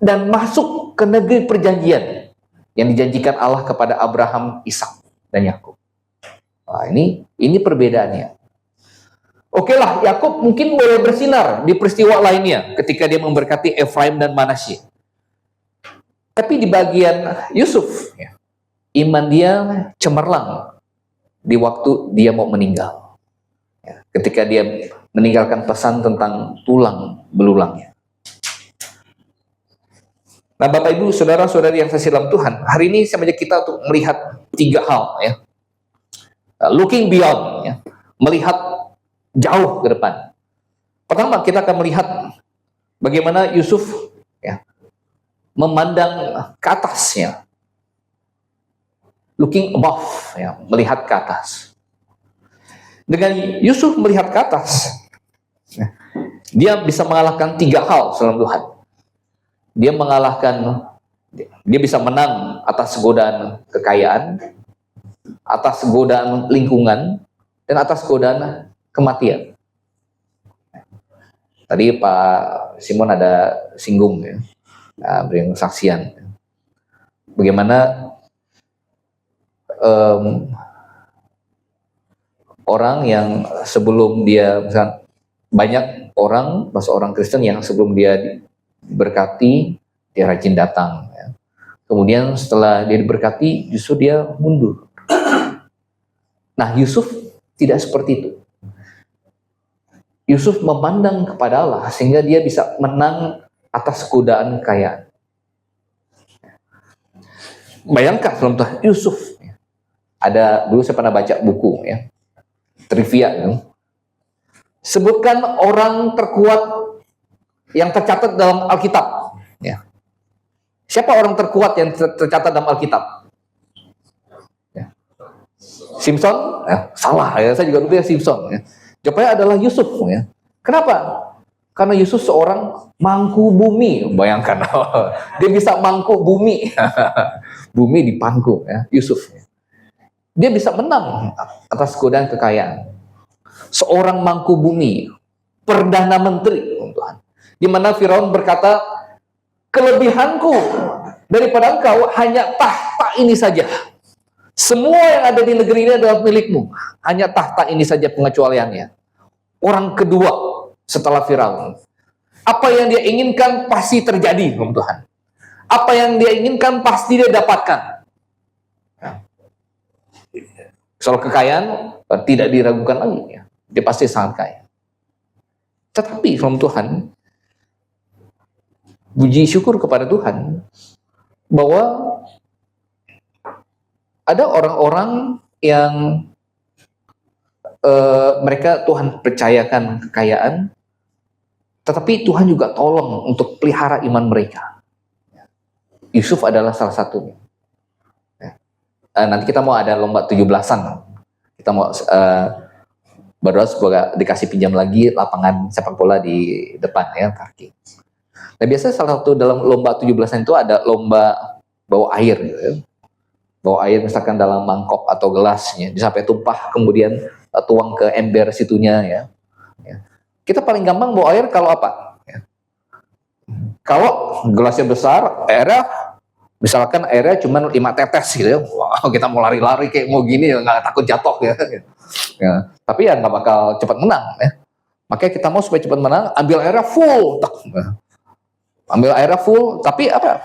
dan masuk ke negeri perjanjian, yang dijanjikan Allah kepada Abraham, Ishak, dan Yakub. Nah, ini perbedaannya. Oke lah, Yakub mungkin boleh bersinar di peristiwa lainnya ketika dia memberkati Efraim dan Manasye. Tapi di bagian Yusuf, ya, iman dia cemerlang. di waktu dia mau meninggal. Ya, ketika dia meninggalkan pesan tentang tulang belulangnya. Nah, Bapak Ibu, saudara-saudari yang kasih dalam Tuhan, hari ini saya mengajak kita untuk melihat 3 hal ya. Looking beyond ya. Melihat jauh ke depan. Pertama, kita akan melihat bagaimana Yusuf ya, memandang ke atas ya. Looking above ya, melihat ke atas. Dengan Yusuf melihat ke atas, ya, dia bisa mengalahkan 3 hal dalam Tuhan. Dia bisa menang atas godaan kekayaan, atas godaan lingkungan, dan atas godaan kematian. Tadi Pak Simon ada singgung ya, beri kesaksian. Bagaimana orang yang sebelum dia, misalkan banyak orang, bahasa orang Kristen yang sebelum dia diberkati, dia rajin datang. Ya. Kemudian setelah dia diberkati, justru dia mundur. Nah, Yusuf tidak seperti itu. Yusuf memandang kepada Allah sehingga dia bisa menang atas godaan kekayaan. Bayangkan sebelum Yusuf, ada dulu saya pernah baca buku ya, trivia ya. Sebutkan orang terkuat yang tercatat dalam Alkitab. Ya. Siapa orang terkuat yang tercatat dalam Alkitab? Ya. Simpson? Ya, salah ya, saya juga dulu ya Simpson. Ya. Jawabannya adalah Yusuf. Ya. Kenapa? Karena Yusuf seorang mangku bumi. Bayangkan, dia bisa mangku bumi. Bumi dipangku, ya, Yusuf. Dia bisa menang atas godaan kekayaan. Seorang mangku bumi, perdana menteri, Tuhan. Di mana Firaun berkata, kelebihanku daripada engkau hanya tahta ini saja. Semua yang ada di negeri ini adalah milikmu. Hanya tahta ini saja pengecualiannya. Orang kedua setelah Firaun. Apa yang dia inginkan pasti terjadi, Tuhan. Apa yang dia inginkan pasti dia dapatkan. Soal kekayaan tidak diragukan lagi. Ya. Dia pasti sangat kaya. Tetapi Tuhan, puji syukur kepada Tuhan bahwa ada orang-orang yang mereka Tuhan percayakan kekayaan, tetapi Tuhan juga tolong untuk pelihara iman mereka. Yusuf adalah salah satunya. Nanti kita mau ada lomba 17-an. Kita mau berdoa semoga dikasih pinjam lagi lapangan sepak bola di depan ya, kaki. Nah, biasanya salah satu dalam lomba 17-an itu ada lomba bawa air gitu ya. Bawa air misalkan dalam mangkok atau gelasnya, sampai tumpah kemudian tuang ke ember situnya ya. Kita paling gampang bawa air kalau apa? Ya. Kalau gelasnya besar, misalkan airnya cuma 5 tetes gitu ya. Wow, kita mau lari-lari kayak mau gini nggak takut jatuh ya. Ya. Tapi ya nggak bakal cepat menang ya. Makanya kita mau supaya cepat menang, ambil airnya full. Ambil airnya full, tapi apa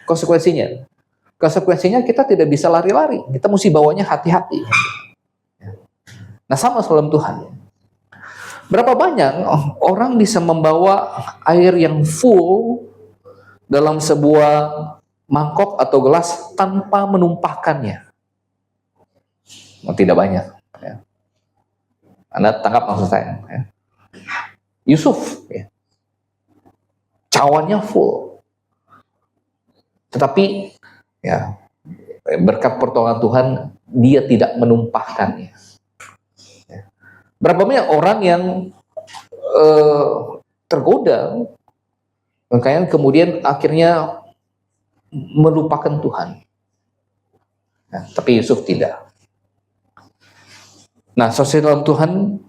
konsekuensinya? Konsekuensinya kita tidak bisa lari-lari. Kita mesti bawanya hati-hati. Nah, sama dalam Tuhan. Berapa banyak orang bisa membawa air yang full dalam sebuah mangkok atau gelas tanpa menumpahkannya? Tidak banyak. Ya. Anda tangkap maksud saya. Ya. Yusuf, ya. Cawannya full. Tetapi, ya, berkat pertolongan Tuhan, dia tidak menumpahkannya. Berapa banyak orang yang tergoda, makanya kemudian akhirnya melupakan Tuhan. Nah, tapi Yusuf tidak. Nah, sosial dalam Tuhan,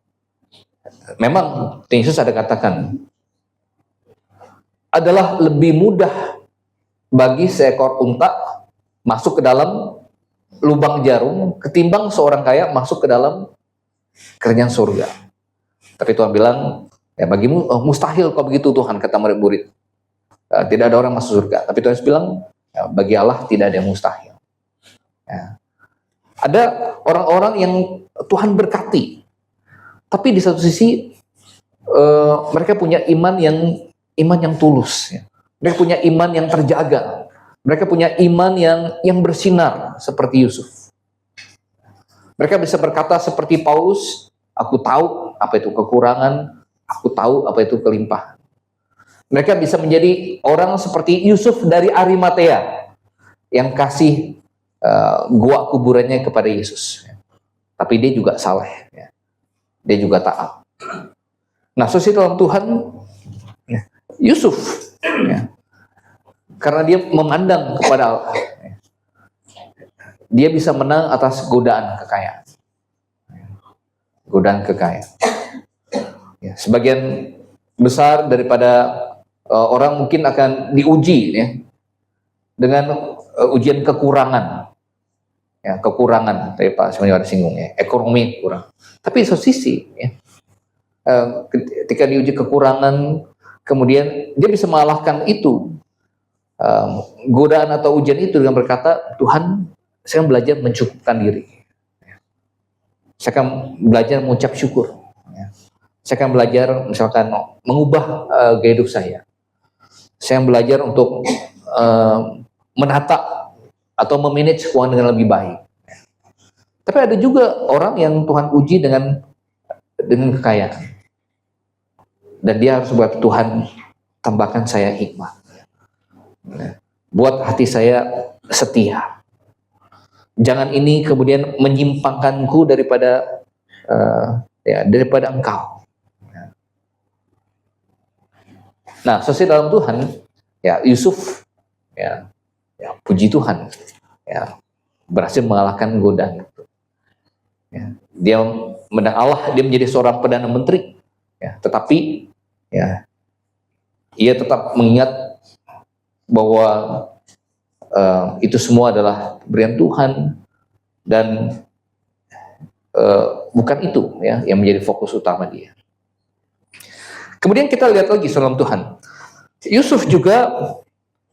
memang Yesus ada katakan, adalah lebih mudah bagi seekor unta masuk ke dalam lubang jarum ketimbang seorang kaya masuk ke dalam kerajaan surga. Tapi Tuhan bilang, ya bagimu mustahil kalau begitu Tuhan, kata murid-murid. Tidak ada orang masuk surga. Tapi Tuhan bilang, ya, bagi Allah tidak ada yang mustahil. Ya. Ada orang-orang yang Tuhan berkati, tapi di satu sisi mereka punya iman yang tulus, ya. Mereka punya iman yang terjaga, mereka punya iman yang bersinar seperti Yusuf. Mereka bisa berkata seperti Paulus, aku tahu apa itu kekurangan, aku tahu apa itu kelimpahan. Mereka bisa menjadi orang seperti Yusuf dari Arimatea yang kasih gua kuburannya kepada Yesus. Tapi dia juga saleh, ya. Dia juga taat. Nah, saudara dalam Tuhan, ya, Yusuf, ya, karena dia memandang kepada Allah, ya, dia bisa menang atas godaan kekayaan. Godaan kekayaan. Ya, sebagian besar daripada orang mungkin akan diuji, ya, dengan ujian kekurangan. Ya, kekurangan, tadi Pak sebenarnya ada singgung, ya, ekonomi kurang. Tapi di satu sisi, ya, ketika diuji kekurangan, kemudian dia bisa mengalahkan itu, godaan atau ujian itu dengan berkata, Tuhan, saya akan belajar mencukupkan diri. Saya akan belajar mengucap syukur. Saya akan belajar misalkan mengubah gaya hidup saya. Saya akan belajar untuk menata atau memanage keuangan dengan lebih baik. Tapi ada juga orang yang Tuhan uji dengan kekayaan. Dan dia harus buat Tuhan, tambahkan saya hikmah. Buat hati saya setia. Jangan ini kemudian menyimpangkanku daripada daripada Engkau. Nah, sesuai dalam Tuhan, ya Yusuf, ya puji Tuhan, ya berhasil mengalahkan godaan itu. Ya, dia menang Allah, dia menjadi seorang perdana menteri. Ya, tetapi, ya ia tetap mengingat bahwa itu semua adalah pemberian Tuhan dan bukan itu, ya yang menjadi fokus utama dia. Kemudian kita lihat lagi dalam Tuhan, Yusuf juga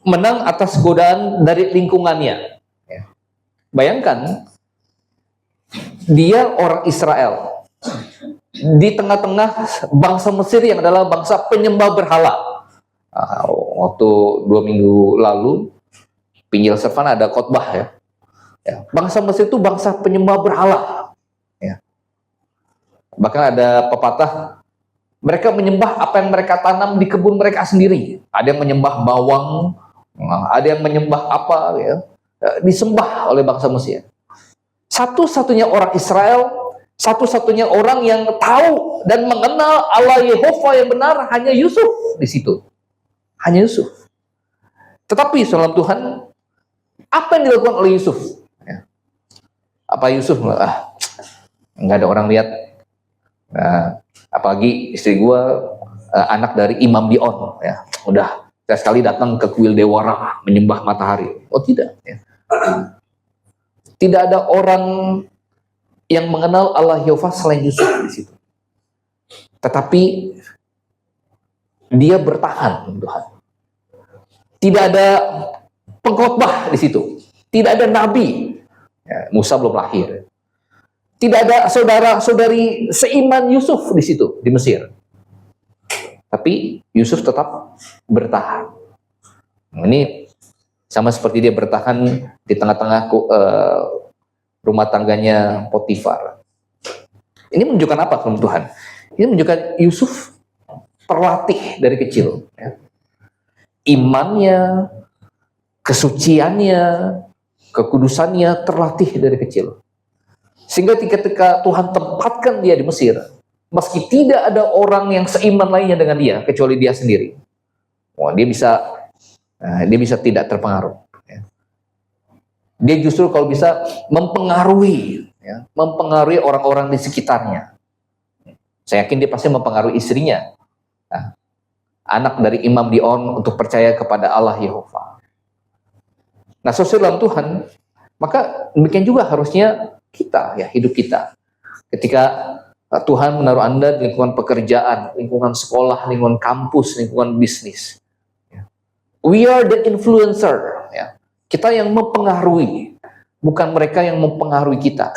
menang atas godaan dari lingkungannya. Ya. Bayangkan, dia orang Israel di tengah-tengah bangsa Mesir yang adalah bangsa penyembah berhala. Waktu 2 minggu lalu, Pinjil Servan ada khotbah, ya. Bangsa Mesir itu bangsa penyembah berhala. Ya. Bahkan ada pepatah, mereka menyembah apa yang mereka tanam di kebun mereka sendiri. Ada yang menyembah bawang, ada yang menyembah apa, ya, disembah oleh bangsa Mesir. Satu-satunya orang Israel, satu-satunya orang yang tahu dan mengenal Allah Yehova yang benar hanya Yusuf di situ. Hanya Yusuf. Tetapi dalam Tuhan, apa yang dilakukan oleh Yusuf? Ya. Apa Yusuf? Nggak ada orang lihat. Apalagi istri gue anak dari Imam Dion, ya. Udah sekali datang ke kuil Dewara menyembah matahari. Oh tidak, ya. Tidak ada orang yang mengenal Allah Yehova selain Yusuf di situ. Tetapi dia bertahan, Tuhan. Tidak ada pengkhotbah di situ. Tidak ada nabi. Ya, Musa belum lahir. Tidak ada saudara-saudari seiman Yusuf di situ, di Mesir. Tapi Yusuf tetap bertahan. Ini sama seperti dia bertahan di tengah-tengah rumah tangganya Potifar. Ini menunjukkan apa, Tuhan? Ini menunjukkan Yusuf terlatih dari kecil. Ya. Imannya, kesuciannya, kekudusannya terlatih dari kecil. Sehingga ketika Tuhan tempatkan dia di Mesir, meski tidak ada orang yang seiman lainnya dengan dia, kecuali dia sendiri, dia bisa tidak terpengaruh. Ya. Dia justru kalau bisa mempengaruhi orang-orang di sekitarnya. Saya yakin dia pasti mempengaruhi istrinya. Nah, anak dari Imam Dion untuk percaya kepada Allah Yehova. Nah, saudara dalam Tuhan, maka demikian juga harusnya kita, ya hidup kita. Ketika Tuhan menaruh Anda di lingkungan pekerjaan, lingkungan sekolah, lingkungan kampus, lingkungan bisnis. We are the influencer. Ya. Kita yang mempengaruhi. bukan mereka yang mempengaruhi kita.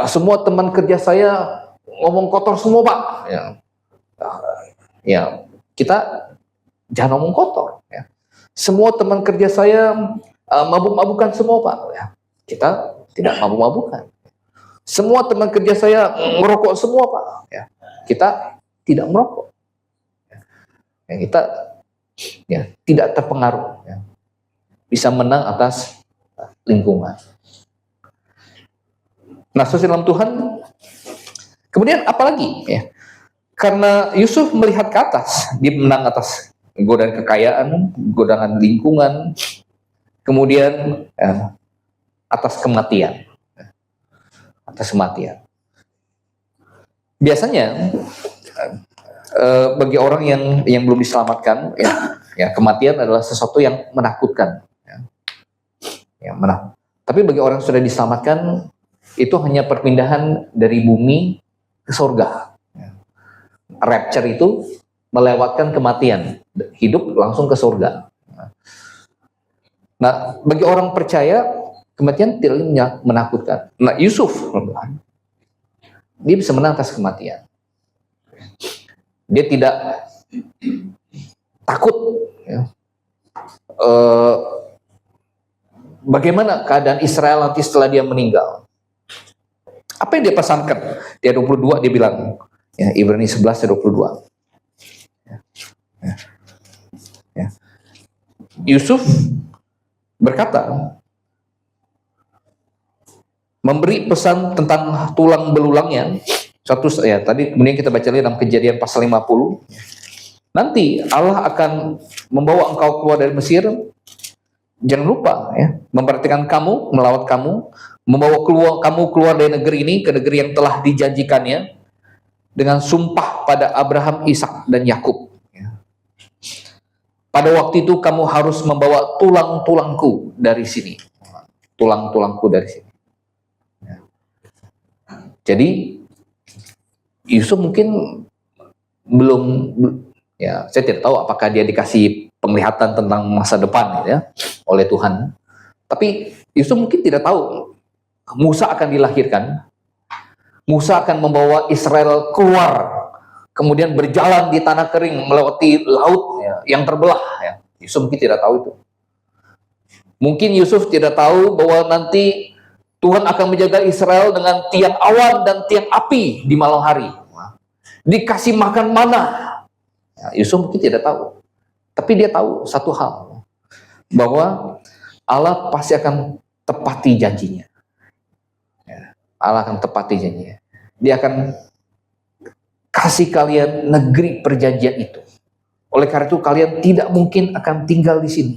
Semua teman kerja saya ngomong kotor semua, Pak. Ya, kita jangan ngomong kotor. Ya. Semua teman kerja saya mabuk-mabukan semua, Pak. Ya. Kita tidak mabuk-mabukan. Semua teman kerja saya merokok semua, Pak. Ya. Kita tidak merokok. Ya, kita tidak terpengaruh. Ya. Bisa menang atas lingkungan. Nah, saudara dalam Tuhan, kemudian apalagi? Ya. Karena Yusuf melihat ke atas, dia menang atas godaan kekayaan, godaan lingkungan, kemudian atas kematian. Atas kematian. Biasanya bagi orang yang belum diselamatkan, kematian adalah sesuatu yang menakutkan. Tapi bagi orang yang sudah diselamatkan, itu hanya perpindahan dari bumi ke surga. Rapture itu melewatkan kematian, hidup langsung ke surga. Nah, bagi orang percaya, kematian tidak menakutkan. Nah, Yusuf, dia bisa menang atas kematian. Dia tidak takut. Ya. Bagaimana keadaan Israel nanti setelah dia meninggal? Apa yang dia pesankan? Di ayat 22 dia bilang, Ibrani 11 ayat 22. Yusuf berkata, memberi pesan tentang tulang belulangnya. Tadi kemudian kita baca lagi dalam Kejadian pasal 50. Nanti Allah akan membawa engkau keluar dari Mesir. Jangan lupa memperhatikan kamu, melawat kamu, membawa kamu keluar dari negeri ini ke negeri yang telah dijanjikannya dengan sumpah pada Abraham, Ishak dan Yakub. Pada waktu itu kamu harus membawa tulang-tulangku dari sini. Tulang-tulangku dari sini. Jadi Yusuf mungkin belum, saya tidak tahu apakah dia dikasih penglihatan tentang masa depan oleh Tuhan. Tapi Yusuf mungkin tidak tahu Musa akan dilahirkan. Musa akan membawa Israel keluar, kemudian berjalan di tanah kering, melewati laut yang terbelah. Yusuf mungkin tidak tahu itu. Mungkin Yusuf tidak tahu bahwa nanti Tuhan akan menjaga Israel dengan tiang awan dan tiang api di malam hari. Dikasih makan mana. Yusuf mungkin tidak tahu. Tapi dia tahu satu hal, bahwa Allah pasti akan tepati janjinya. Allah akan tepati janjinya. Dia akan kasih kalian negeri perjanjian itu. Oleh karena itu kalian tidak mungkin akan tinggal di sini.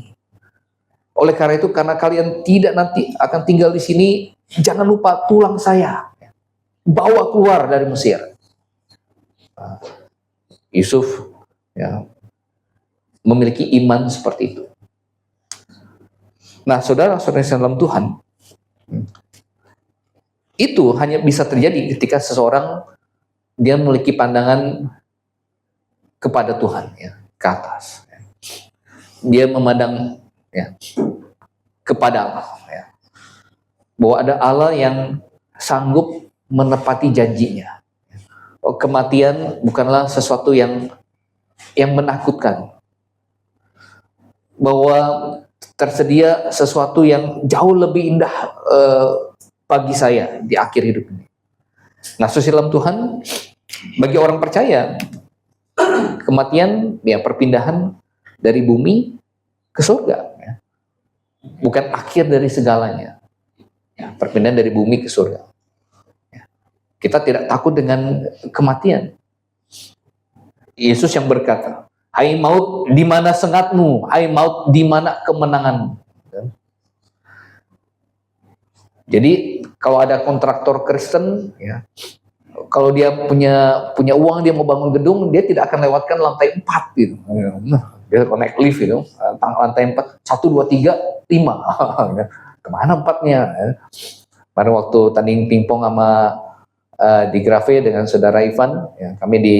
Oleh karena itu, karena kalian tidak nanti akan tinggal di sini, jangan lupa tulang saya. Bawa keluar dari Mesir. Yusuf memiliki iman seperti itu. Nah, saudara-saudara dalam Tuhan, itu hanya bisa terjadi ketika seseorang dia memiliki pandangan kepada Tuhan, ke atas. Dia memandang kepada Allah, bahwa ada Allah yang sanggup menepati janjinya. Kematian bukanlah sesuatu yang menakutkan, bahwa tersedia sesuatu yang jauh lebih indah bagi saya di akhir hidup ini. Nah, dalam Tuhan, bagi orang percaya, kematian perpindahan dari bumi ke surga, bukan akhir dari segalanya. Perpindahan dari bumi ke surga. Kita tidak takut dengan kematian. Yesus yang berkata, "Hai maut, di mana sengatmu? Hai maut, di mana kemenanganmu?" Jadi kalau ada kontraktor Kristen, kalau dia punya uang, dia mau bangun gedung, dia tidak akan lewatkan lantai 4 gitu. Dia naik lift gitu, lantai 4, 1, 2, 3, 5. Kemana 4-nya? Pada waktu tanding pingpong sama di Grave dengan saudara Ivan, kami di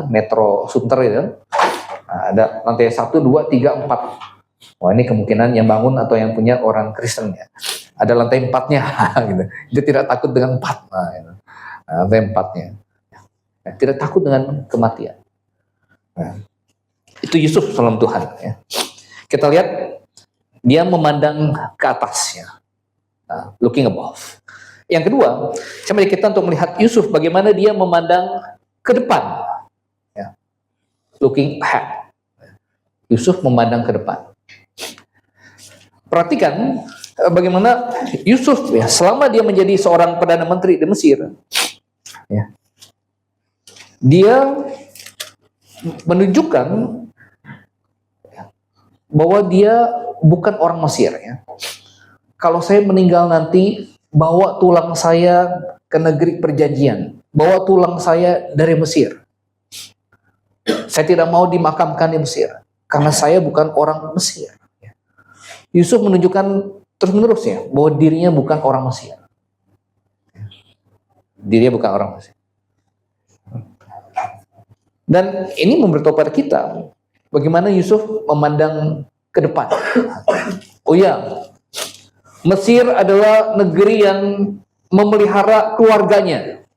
Metro Sunter itu, ada lantai 1, 2, 3, 4. Wah, ini kemungkinan yang bangun atau yang punya orang Kristen ya. Ada lantai 4-nya, gitu. Dia tidak takut dengan 4, gitu. Lantai 4-nya. Ya, tidak takut dengan kematian. Nah, itu Yusuf salam Tuhan. Ya. Kita lihat dia memandang ke atas, ya. Looking above. Yang kedua, saya mengajak kita untuk melihat Yusuf bagaimana dia memandang ke depan. Ya. Looking ahead. Yusuf memandang ke depan. Perhatikan bagaimana Yusuf ya, selama dia menjadi seorang perdana menteri di Mesir, ya, dia menunjukkan bahwa dia bukan orang Mesir. Ya. Kalau saya meninggal nanti, bawa tulang saya ke negeri perjanjian, bawa tulang saya dari Mesir. Saya tidak mau dimakamkan di Mesir karena saya bukan orang Mesir. Yusuf menunjukkan terus-menerus ya bahwa dirinya bukan orang Mesir. Dirinya bukan orang Mesir. Dan ini memberitahu pada kita bagaimana Yusuf memandang ke depan. Oh ya, Mesir adalah negeri yang memelihara keluarganya.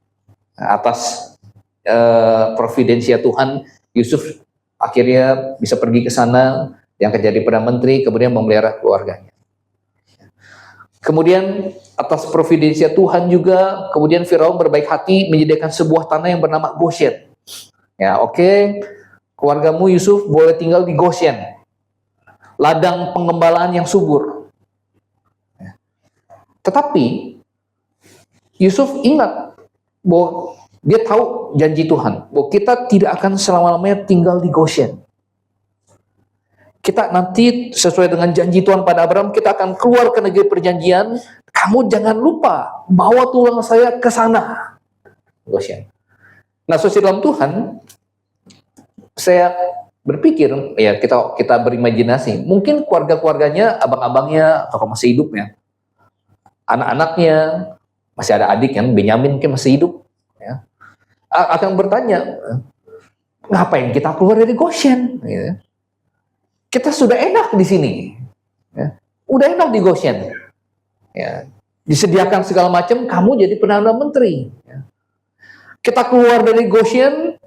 Atas providensia Tuhan, Yusuf akhirnya bisa pergi ke sana, yang jadi perdana menteri, kemudian memelihara keluarganya. Kemudian atas providensia Tuhan juga, kemudian Firaun berbaik hati menyediakan sebuah tanah yang bernama Goshen. Ya, oke, keluargamu Yusuf boleh tinggal di Goshen, ladang pengembalaan yang subur. Tetapi Yusuf ingat bahwa dia tahu janji Tuhan, bahwa kita tidak akan selama-lamanya tinggal di Goshen. Kita nanti sesuai dengan janji Tuhan pada Abraham, kita akan keluar ke negeri perjanjian. Kamu jangan lupa bawa tulang saya ke sana. Goshen. Nah, saudara dalam Tuhan, saya berpikir, ya kita berimajinasi, mungkin keluarga-keluarganya, abang-abangnya, atau masih hidup ya, anak-anaknya, masih ada adik yang Benyamin mungkin masih hidup, ya, akan bertanya, ngapain kita keluar dari Goshen? Ya. Kita sudah enak di sini, ya. Udah enak di Goshen, ya. Disediakan segala macam, kamu jadi perdana menteri. Ya. Kita keluar dari Goshen,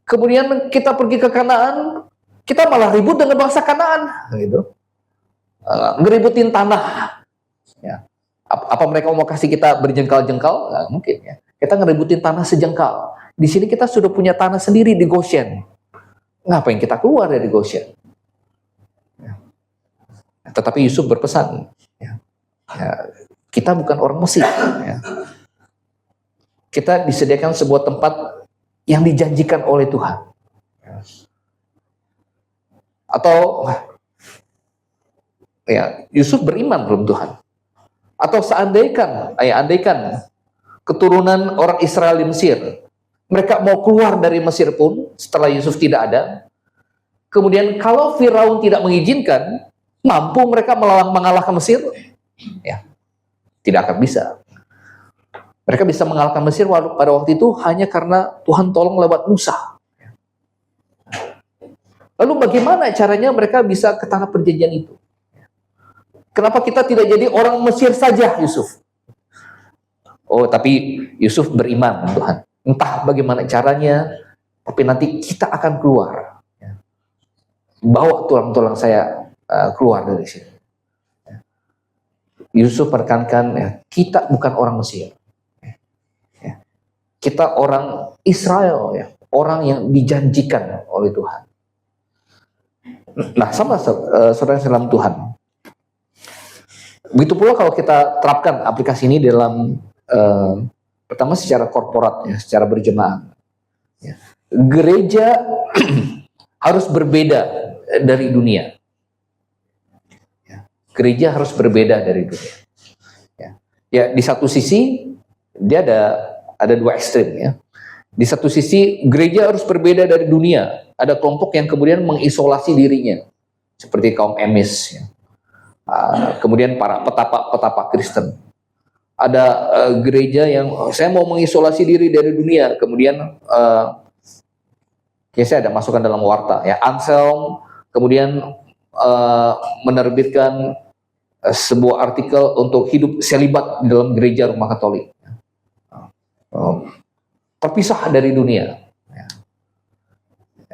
kemudian kita pergi ke Kanaan, kita malah ribut dengan bangsa Kanaan, gitu. Ngeributin tanah. Ya. Apa mereka mau kasih kita berjengkal-jengkal? Nggak mungkin ya. Kita ngeributin tanah sejengkal. Di sini kita sudah punya tanah sendiri di Goshen. Ngapain kita keluar dari Goshen? Ya. Tetapi Yusuf berpesan, ya, kita bukan orang Mesir. Ya. Kita disediakan sebuah tempat yang dijanjikan oleh Tuhan. Atau ya, Yusuf beriman belum Tuhan? Atau andaikan keturunan orang Israel di Mesir, mereka mau keluar dari Mesir pun setelah Yusuf tidak ada, kemudian kalau Firaun tidak mengizinkan, mampu mereka mengalahkan Mesir? Ya, tidak akan bisa. Mereka bisa mengalahkan Mesir pada waktu itu hanya karena Tuhan tolong lewat Musa. Lalu bagaimana caranya mereka bisa ke tanah perjanjian itu? Kenapa kita tidak jadi orang Mesir saja, Yusuf? Oh, tapi Yusuf beriman, Tuhan. Entah bagaimana caranya, tapi nanti kita akan keluar. Bawa tulang-tulang saya keluar dari sini. Yusuf menekankan, ya, kita bukan orang Mesir. Ya. Kita orang Israel, ya, orang yang dijanjikan oleh Tuhan. Nah, sama saudara dalam Tuhan. Begitu pula kalau kita terapkan aplikasi ini dalam pertama secara korporat, ya, secara berjemaah. Ya. Gereja harus berbeda dari dunia. Ya. Gereja harus berbeda dari dunia. Ya, di satu sisi dia ada dua ekstrim, ya. Di satu sisi gereja harus berbeda dari dunia. Ada kelompok yang kemudian mengisolasi dirinya, seperti kaum Emis. Ya. Kemudian para petapa Kristen. Ada gereja yang saya mau mengisolasi diri dari dunia, kemudian saya ada masukkan dalam warta, ya, Anselm, kemudian menerbitkan sebuah artikel untuk hidup selibat di dalam gereja Roma Katolik. Terpisah dari dunia.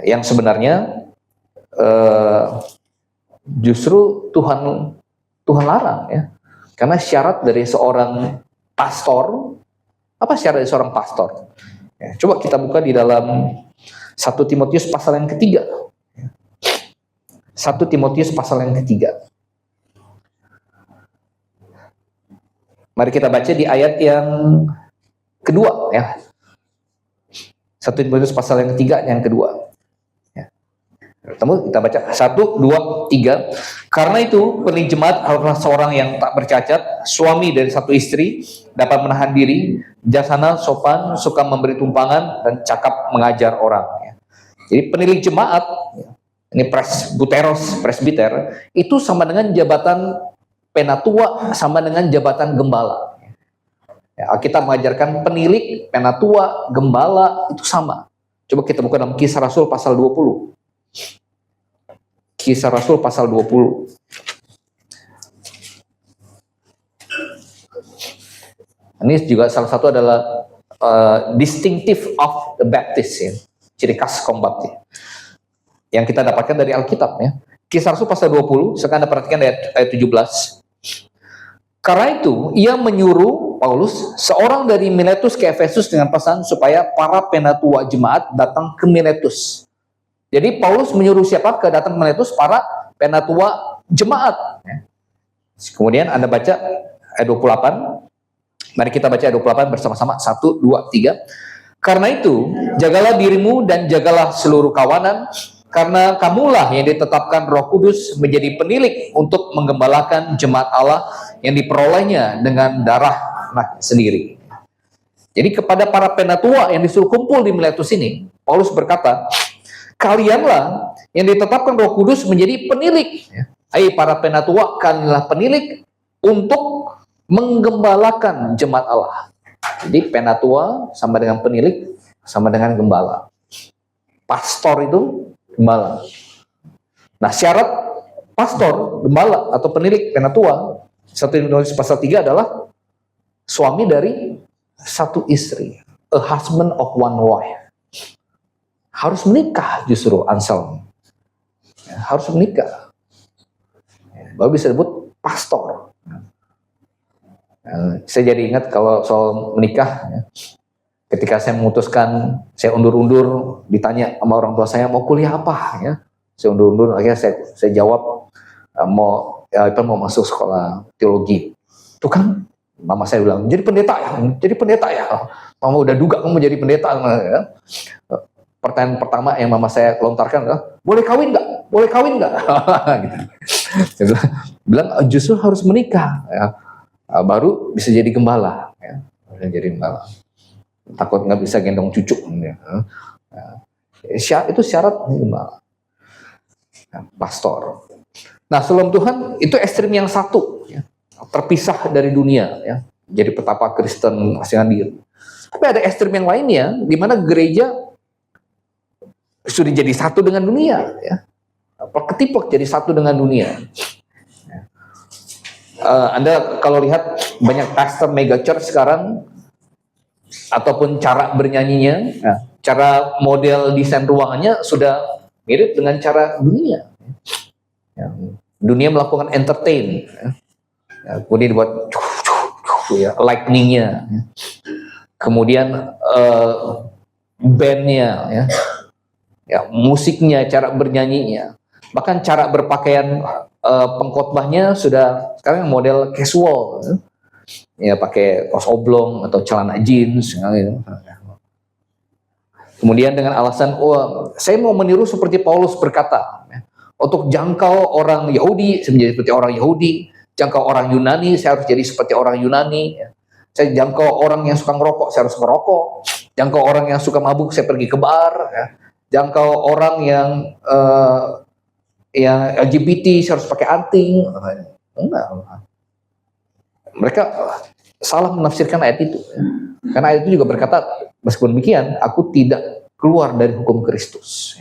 Yang sebenarnya justru Tuhan larang ya. Karena syarat dari seorang pastor, apa syarat dari seorang pastor? Ya, coba kita buka di dalam 1 Timotius pasal yang ketiga. 1 Timotius pasal yang ketiga. Mari kita baca di ayat yang kedua ya. 1 Timotius pasal yang ketiga yang kedua. Ya. Kita baca 1, 2, 3. Karena itu pendiri jemaat haruslah seorang yang tak bercacat, suami dari satu istri, dapat menahan diri, bijaksana, sopan, suka memberi tumpangan, dan cakap mengajar orang. Ya. Jadi penilik jemaat, ini presbiter, itu sama dengan jabatan penatua, sama dengan jabatan gembala. Ya, kita mengajarkan penilik, penatua, gembala, itu sama. Coba kita buka dalam Kisah Rasul pasal 20. Kisah Rasul pasal 20. Ini juga salah satu adalah distinctive of the Baptist, ya. Ciri khas kaum Baptis yang kita dapatkan dari Alkitab ya. Kisah Rasul pasal 20, sekarang Anda perhatikan ayat 17. Karena itu, ia menyuruh Paulus, seorang dari Miletus ke Efesus dengan pesan supaya para penatua jemaat datang ke Miletus. Jadi Paulus menyuruh siapa ke datang ke Miletus? Para penatua jemaat. Kemudian Anda baca ayat 28. Mari kita baca ayat 28 bersama-sama. 1, 2, 3. Karena itu, jagalah dirimu dan jagalah seluruh kawanan, karena kamulah yang ditetapkan Roh Kudus menjadi penilik untuk menggembalakan jemaat Allah yang diperolehnya dengan darah anak sendiri. Jadi kepada para penatua yang disuruh kumpul di Miletus ini, Paulus berkata, kalianlah yang ditetapkan Roh Kudus menjadi penilik. Hai para penatua, kalianlah penilik untuk menggembalakan jemaat Allah. Jadi penatua sama dengan penilik, sama dengan gembala. Pastor itu gembala. Nah, syarat pastor, gembala atau penilik, penatua 1 Timotius pasal 3 adalah suami dari satu istri, a husband of one wife. Harus menikah justru Anselm. Harus menikah. Baru bisa disebut pastor. Saya jadi ingat kalau soal menikah, ketika saya memutuskan, saya undur-undur, ditanya sama orang tua saya mau kuliah apa, ya, saya undur-undur, akhirnya saya jawab mau masuk sekolah teologi. Itu kan mama saya bilang jadi pendeta ya, mama udah duga kamu jadi pendeta. Ya. Pertanyaan pertama yang mama saya lontarkan adalah boleh kawin nggak, gitu. Dia bilang justru harus menikah, ya. Baru bisa jadi gembala, ya. Takut nggak bisa gendong cucu, ya. Itu syarat gembala, pastor. Nah, sebelum Tuhan itu ekstrim yang satu, ya. Terpisah dari dunia, ya. Jadi petapa Kristen asing diri. Tapi ada ekstrim yang lainnya, di mana gereja sudah jadi satu dengan dunia, ya. Ketipek jadi satu dengan dunia. Anda kalau lihat banyak pastor mega church sekarang, ataupun cara bernyanyinya, cara model desain ruangannya sudah mirip dengan cara dunia. Dunia melakukan entertain, kemudian dibuat lightningnya, kemudian bandnya, musiknya, cara bernyanyinya, bahkan cara berpakaian pengkhotbahnya sudah sekarang model casual, ya pakai kaos oblong atau celana jeans, gitu. Kemudian dengan alasan, saya mau meniru seperti Paulus berkata, untuk jangkau orang Yahudi, saya menjadi seperti orang Yahudi, jangkau orang Yunani, saya harus jadi seperti orang Yunani, saya jangkau orang yang suka ngerokok, saya harus ngerokok, jangkau orang yang suka mabuk, saya pergi ke bar, jangkau orang yang LGBT, saya harus pakai anting. Enggak. Mereka salah menafsirkan ayat itu. Karena ayat itu juga berkata, meskipun demikian, aku tidak keluar dari hukum Kristus.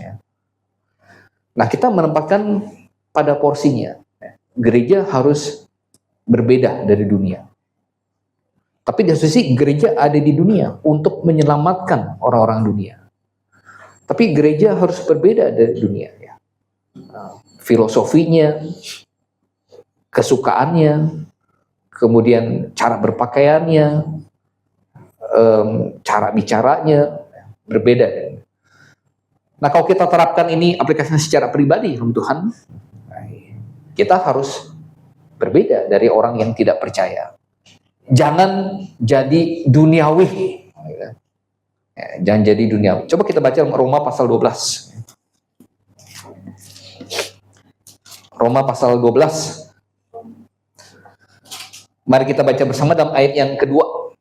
Nah, kita menempatkan pada porsinya. Gereja harus berbeda dari dunia. Tapi di satu sisi gereja ada di dunia untuk menyelamatkan orang-orang dunia. Tapi gereja harus berbeda dari dunia. Ya. Filosofinya, kesukaannya, kemudian cara berpakaiannya, cara bicaranya berbeda. Nah, kalau kita terapkan ini aplikasinya secara pribadi, Tuhan, kita harus berbeda dari orang yang tidak percaya. Jangan jadi duniawi. Jangan jadi duniawi. Coba kita baca Roma pasal 12. Roma pasal 12. Mari kita baca bersama dalam ayat yang kedua.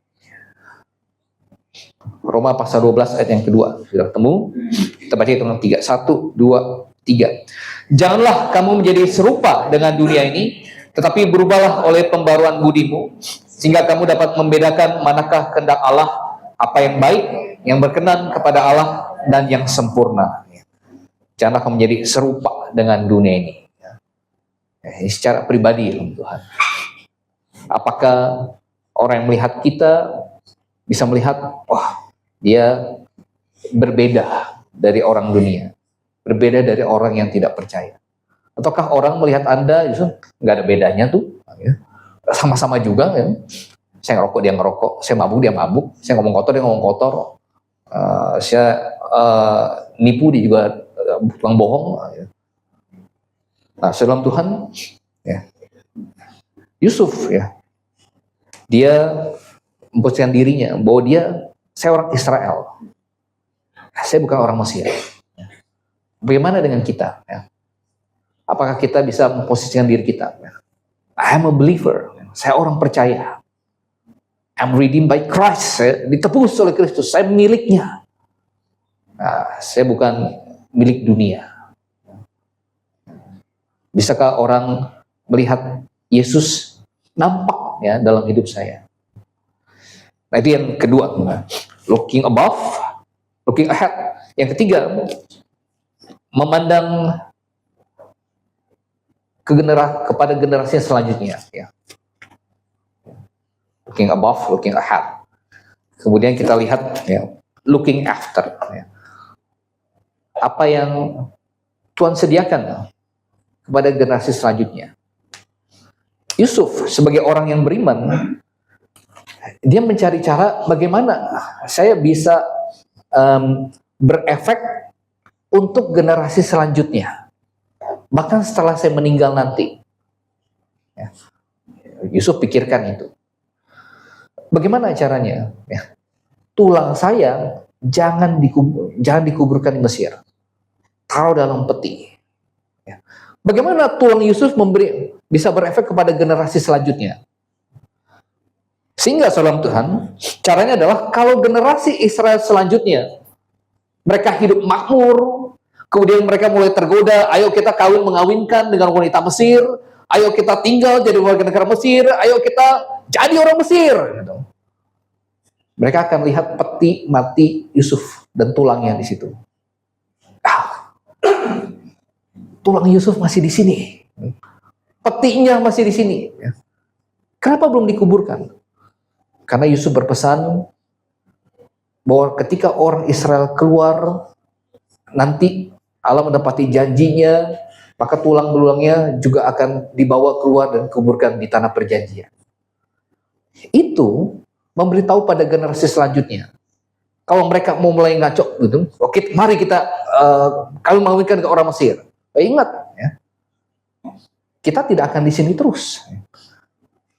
Roma pasal 12 ayat yang kedua. Sudah ketemu? Kita baca hitungan 3. 1, 2, 3. Janganlah kamu menjadi serupa dengan dunia ini, tetapi berubahlah oleh pembaruan budimu, sehingga kamu dapat membedakan manakah kehendak Allah, apa yang baik, yang berkenan kepada Allah, dan yang sempurna. Janganlah kamu menjadi serupa dengan dunia ini. Ini secara pribadi, Tuhan. Apakah orang yang melihat kita bisa melihat, wah, dia berbeda dari orang dunia, berbeda dari orang yang tidak percaya? Ataukah orang melihat Anda justru nggak ada bedanya tuh, sama-sama juga, ya? Saya ngerokok, dia ngerokok, saya mabuk, dia mabuk, saya ngomong kotor, dia ngomong kotor, saya nipu, dia juga tukang bohong. Nah, dalam Tuhan, ya, Yusuf, ya, dia memposisikan dirinya bahwa saya orang Israel, saya bukan orang Mesir. Bagaimana dengan kita? Ya? Apakah kita bisa memposisikan diri kita? I am a believer, saya orang percaya. I'm redeemed by Christ, saya ditebus oleh Kristus, saya miliknya. Nah, saya bukan milik dunia. Bisakah orang melihat Yesus nampak, ya, dalam hidup saya? Nah, itu yang kedua, looking above, looking ahead. Yang ketiga, memandang kepada generasi selanjutnya, ya. Looking above, looking ahead. Kemudian kita lihat, ya, looking after, ya. Apa yang Tuhan sediakan, ya, kepada generasi selanjutnya. Yusuf sebagai orang yang beriman, dia mencari cara bagaimana saya bisa berefek untuk generasi selanjutnya, bahkan setelah saya meninggal nanti. Ya. Yusuf pikirkan itu. Bagaimana caranya? Ya. Tulang saya jangan dikuburkan di Mesir, taruh dalam peti. Ya. Bagaimana tulang Yusuf bisa berefek kepada generasi selanjutnya? Sehingga saudara Tuhan, caranya adalah kalau generasi Israel selanjutnya mereka hidup makmur, kemudian mereka mulai tergoda, ayo kita mengawinkan dengan wanita Mesir, ayo kita tinggal jadi warga negara Mesir, ayo kita jadi orang Mesir. Gitu. Mereka akan lihat peti mati Yusuf dan tulangnya di situ. Tulang Yusuf masih di sini, petinya masih di sini. Kenapa belum dikuburkan? Karena Yusuf berpesan bahwa ketika orang Israel keluar, nanti Allah mendapati janjinya, maka tulang belulangnya juga akan dibawa keluar dan dikuburkan di tanah perjanjian. Itu memberitahu pada generasi selanjutnya. Kalau mereka mau mulai ngaco gitu, oke, mari kita kami mengawinkan ke orang Mesir. Ingat, ya, kita tidak akan di sini terus.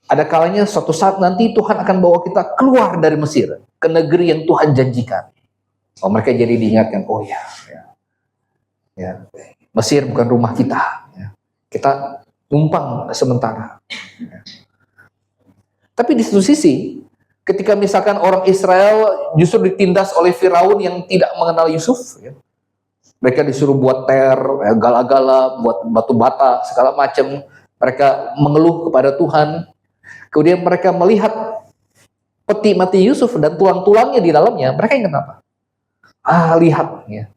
Ada kalanya suatu saat nanti Tuhan akan bawa kita keluar dari Mesir ke negeri yang Tuhan janjikan. Oh, mereka jadi diingatkan, oh ya, Mesir bukan rumah kita. Ya. Kita numpang sementara. Ya. Tapi di satu sisi, ketika misalkan orang Israel justru ditindas oleh Firaun yang tidak mengenal Yusuf, ya, mereka disuruh buat gala-gala, buat batu bata, segala macam. Mereka mengeluh kepada Tuhan. Kemudian mereka melihat peti mati Yusuf dan tulang-tulangnya di dalamnya. Mereka ingat apa? Lihat, ya,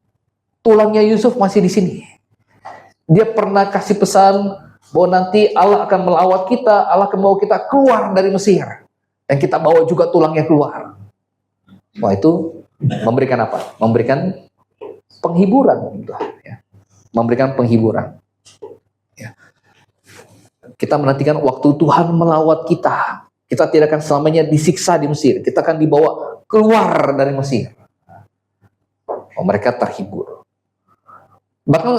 tulangnya Yusuf masih di sini. Dia pernah kasih pesan bahwa nanti Allah akan melawat kita, Allah akan bawa kita keluar dari Mesir. Dan kita bawa juga tulangnya keluar. Wah, itu memberikan apa? Memberikan penghiburan. Ya. Memberikan penghiburan. Ya. Kita menantikan waktu Tuhan melawat kita. Kita tidak akan selamanya disiksa di Mesir. Kita akan dibawa keluar dari Mesir. Oh, mereka terhibur. Bahkan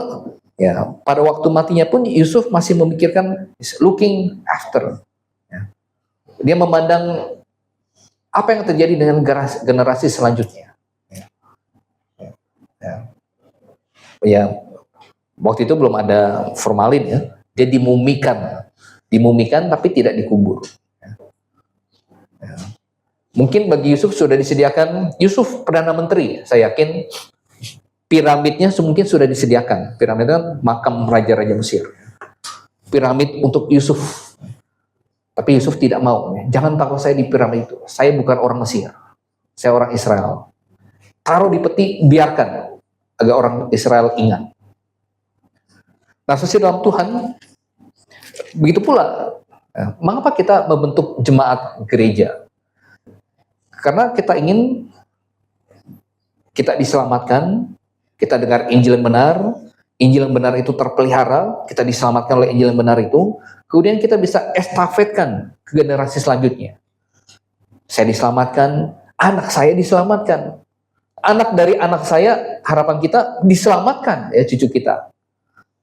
ya, pada waktu matinya pun Yusuf masih memikirkan looking after. Ya. Dia memandang apa yang terjadi dengan generasi selanjutnya. Ya. Ya. Ya. Waktu itu belum ada formalin ya. Dia dimumikan tapi tidak dikubur. Ya. Ya. Mungkin bagi Yusuf sudah disediakan, Yusuf Perdana Menteri, saya yakin piramidnya mungkin sudah disediakan. Piramid itu kan makam raja-raja Mesir. Piramid untuk Yusuf. Tapi Yusuf tidak mau. Jangan taruh saya di piramid itu. Saya bukan orang Mesir. Saya orang Israel. Taruh di peti, biarkan. Agar orang Israel ingat. Nah, sesuai dalam Tuhan, begitu pula. Mengapa kita membentuk jemaat gereja? Karena kita ingin kita diselamatkan, kita dengar Injil yang benar itu terpelihara, kita diselamatkan oleh Injil yang benar itu, kemudian kita bisa estafetkan ke generasi selanjutnya. Saya diselamatkan, anak saya diselamatkan, anak dari anak saya, harapan kita diselamatkan, ya cucu kita.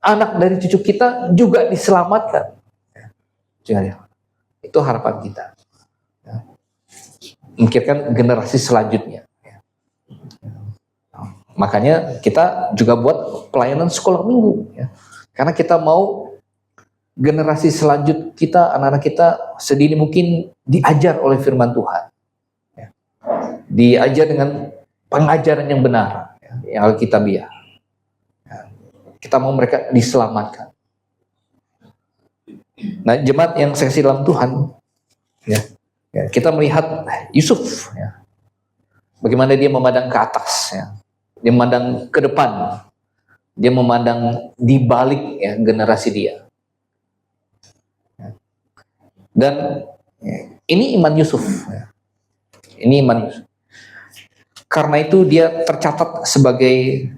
Anak dari cucu kita juga diselamatkan. Itu harapan kita. Memikirkan generasi selanjutnya. Makanya kita juga buat pelayanan sekolah minggu. Ya. Karena kita mau generasi selanjut kita, anak-anak kita sedini mungkin diajar oleh firman Tuhan. Ya. Diajar dengan pengajaran yang benar, ya, yang alkitabiah. Ya. Kita mau mereka diselamatkan. Nah, jemaat yang seksi dalam Tuhan, ya, kita melihat Yusuf, ya, bagaimana dia memandang ke atas, ya. Dia memandang ke depan, dia memandang di balik ya, generasi dia. Dan ya, ini iman Yusuf. Ya. Ini iman Yusuf. Karena itu dia tercatat sebagai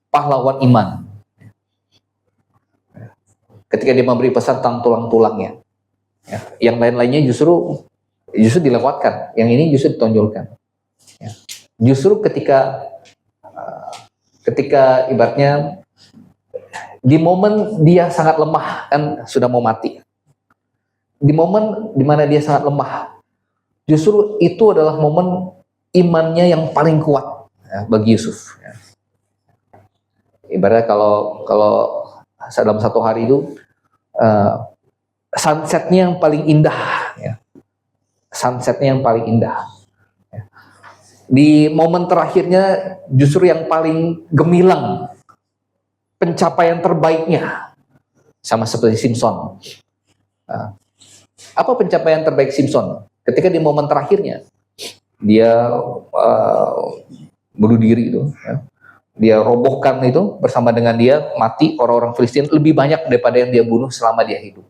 pahlawan iman. Ketika dia memberi pesan tentang tulang-tulangnya. Ya. Yang lain-lainnya justru dilewatkan, yang ini justru ditonjolkan. Ya. Justru ketika ibaratnya di momen dia sangat lemah, kan sudah mau mati. Di momen dimana dia sangat lemah, justru itu adalah momen imannya yang paling kuat ya, bagi Yusuf. Ya. Ibaratnya kalau dalam satu hari itu sunsetnya yang paling indah, ya. Sunsetnya yang paling indah. Ya. Di momen terakhirnya justru yang paling gemilang, pencapaian terbaiknya, sama seperti Simpson. Nah, apa pencapaian terbaik Simpson? Ketika di momen terakhirnya dia bunuh diri itu, ya. Dia robohkan itu bersama dengan dia mati orang-orang Filistin lebih banyak daripada yang dia bunuh selama dia hidup.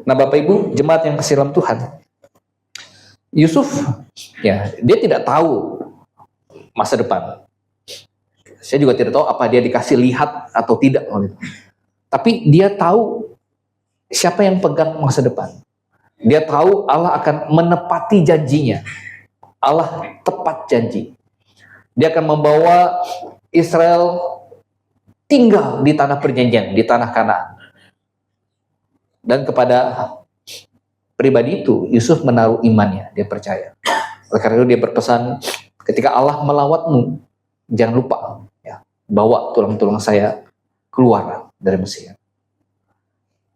Nah, Bapak Ibu jemaat yang kasih dalam Tuhan, Yusuf, ya, dia tidak tahu masa depan. Saya juga tidak tahu apa dia dikasih lihat atau tidak. Tapi dia tahu siapa yang pegang masa depan. Dia tahu Allah akan menepati janjinya. Allah tepat janji. Dia akan membawa Israel tinggal di tanah perjanjian, di tanah Kanaan. Dan kepada pribadi itu, Yusuf menaruh imannya, dia percaya. Oleh karena itu dia berpesan, ketika Allah melawatmu, jangan lupa, ya, bawa tulang-tulang saya keluar dari Mesir.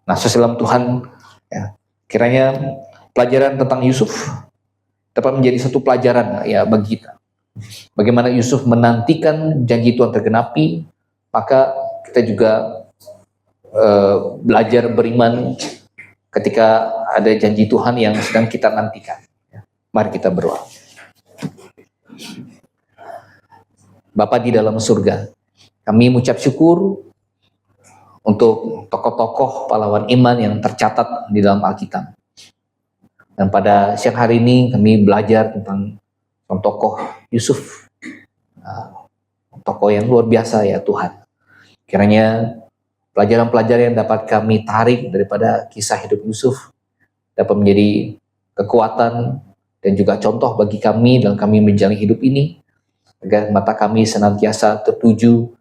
Nah, sesuai Tuhan, ya, kiranya pelajaran tentang Yusuf dapat menjadi satu pelajaran ya bagi kita. Bagaimana Yusuf menantikan janji Tuhan tergenapi, maka kita juga belajar beriman ketika ada janji Tuhan yang sedang kita nantikan. Mari kita berdoa. Bapa di dalam surga, Kami mengucap syukur untuk tokoh-tokoh pahlawan iman yang tercatat di dalam Alkitab. Dan pada siang hari ini kami belajar tentang tokoh Yusuf, tokoh yang luar biasa ya Tuhan. Kiranya pelajaran-pelajaran yang dapat kami tarik daripada kisah hidup Yusuf dapat menjadi kekuatan dan juga contoh bagi kami dalam kami menjalani hidup ini, agar mata kami senantiasa tertuju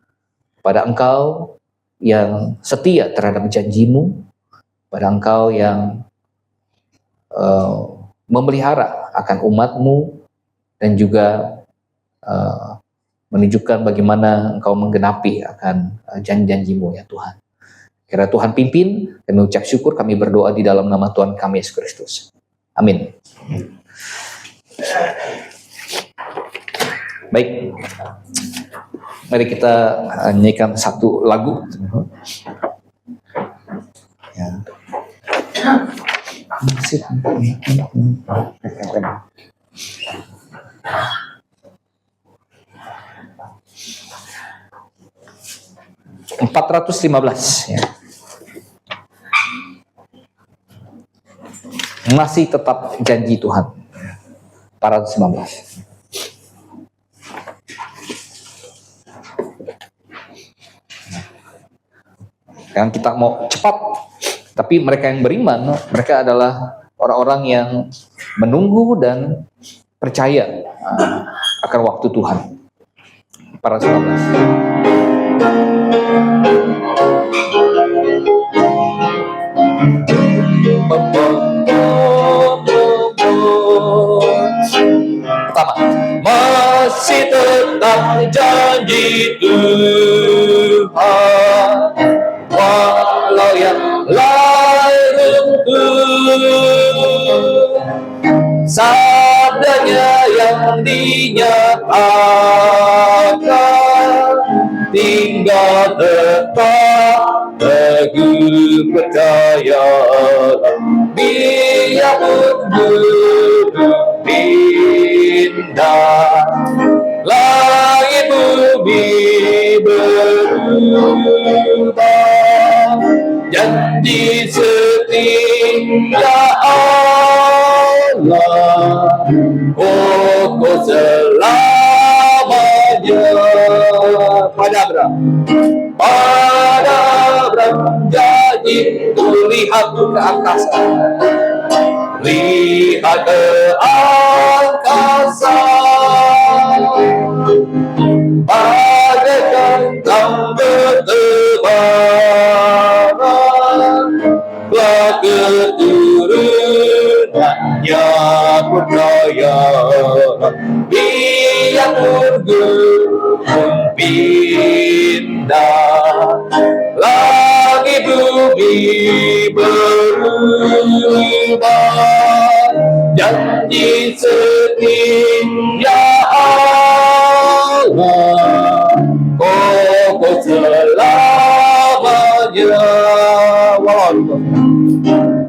pada Engkau yang setia terhadap janjimu, pada Engkau yang memelihara akan umatmu, dan juga menunjukkan bagaimana Engkau menggenapi akan janji-janjimu ya Tuhan. Kiranya Tuhan pimpin, dan mengucap syukur kami berdoa di dalam nama Tuhan kami Yesus Kristus. Amin. Baik, mari kita nyanyikan satu lagu. Ya. 415 ya. Masih tetap janji Tuhan. 415. Sekarang kita mau cepat, tapi mereka yang beriman, mereka adalah orang-orang yang menunggu dan percaya akan waktu Tuhan. 415. Pertama, masih tetap janji Tuhan, walau yang lain runtuh, sabdanya yang dinyatakan, tinggal tetap teguh percaya, biarpun gunung pindah, langit bumi berubah, janji setia Allah kokoh selamanya. Pada Abraham janji, lihat ke angkasa, lihat ke angkasa, bagaikan kau bertebaran, telah keturunannya percaya, biarpun gunung pindah, langit bumi berubah, janji setia Allah kokoh selamanya.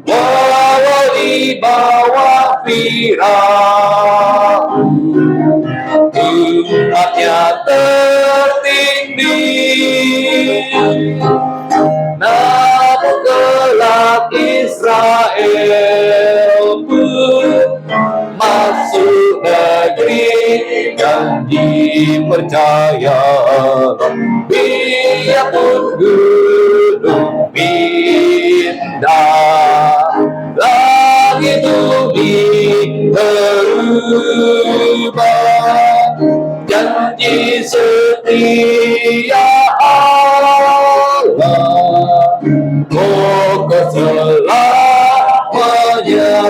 Walau di bawah Firaun, umatnya tertindih, namun kelak Israel pun masuk negeri yang dipercaya, biarpun gunung pindah, langit bumi berubah, janji setia Allah kokoh selamanya.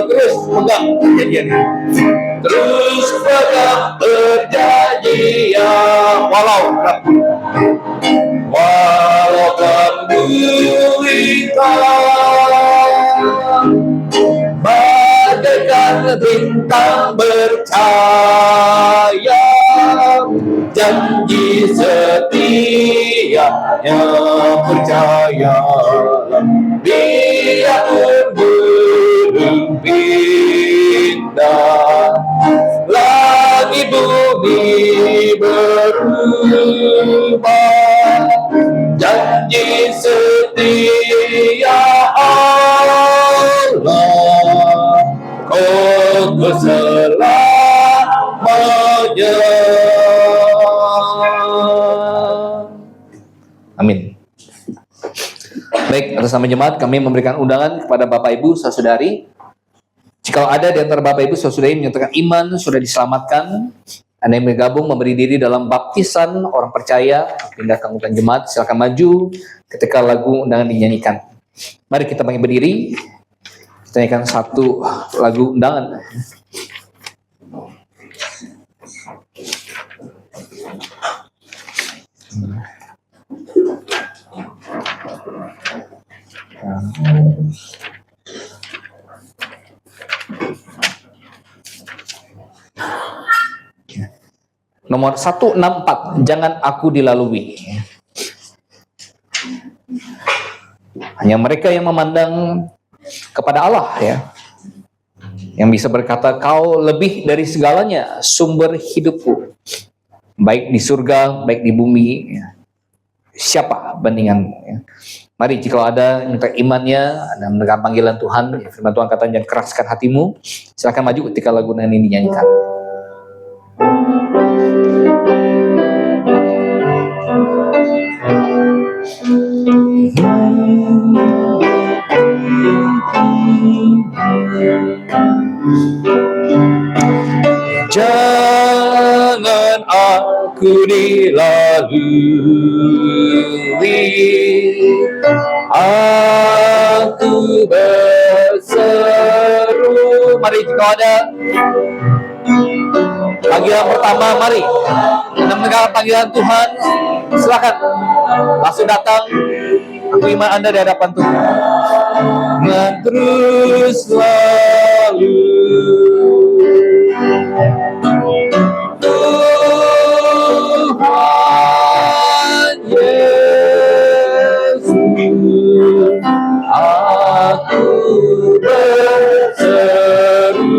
Terus pegang perjanjian, terus pegang perjanjian, walau gulita, bagaikan bintang bercahaya, janji setianya percaya, biarpun gunung pindah, langit bumi berubah, Amin. Baik, atas nama jemaat kami memberikan undangan kepada Bapak Ibu Saudari. Jika ada di antara Bapak Ibu Saudari menyatakan iman sudah diselamatkan, Anda yang bergabung memberi diri dalam baptisan orang percaya, pindah ke anggota jemaat, silakan maju ketika lagu undangan dinyanyikan. Mari kita berdiri, kita nyanyikan satu lagu undangan. Nomor 164, jangan aku dilalui. Hanya mereka yang memandang kepada Allah ya, yang bisa berkata, kau lebih dari segalanya, sumber hidupku, baik di surga, baik di bumi ya. Siapa bandinganmu ya? Mari jika ada yang minta imannya, Anda mendengar panggilan Tuhan ya, firman Tuhan kata jangan keraskan hatimu, silakan maju ketika lagu ini dinyanyikan. Jangan aku dilalui, aku berseru. Mari jika ada panggilan pertama, mari Anda mendengar panggilan Tuhan, silakan langsung datang. Aku iman Anda di hadapan Tuhan. Dan terus lalu Tuhan Yesus, aku berseru.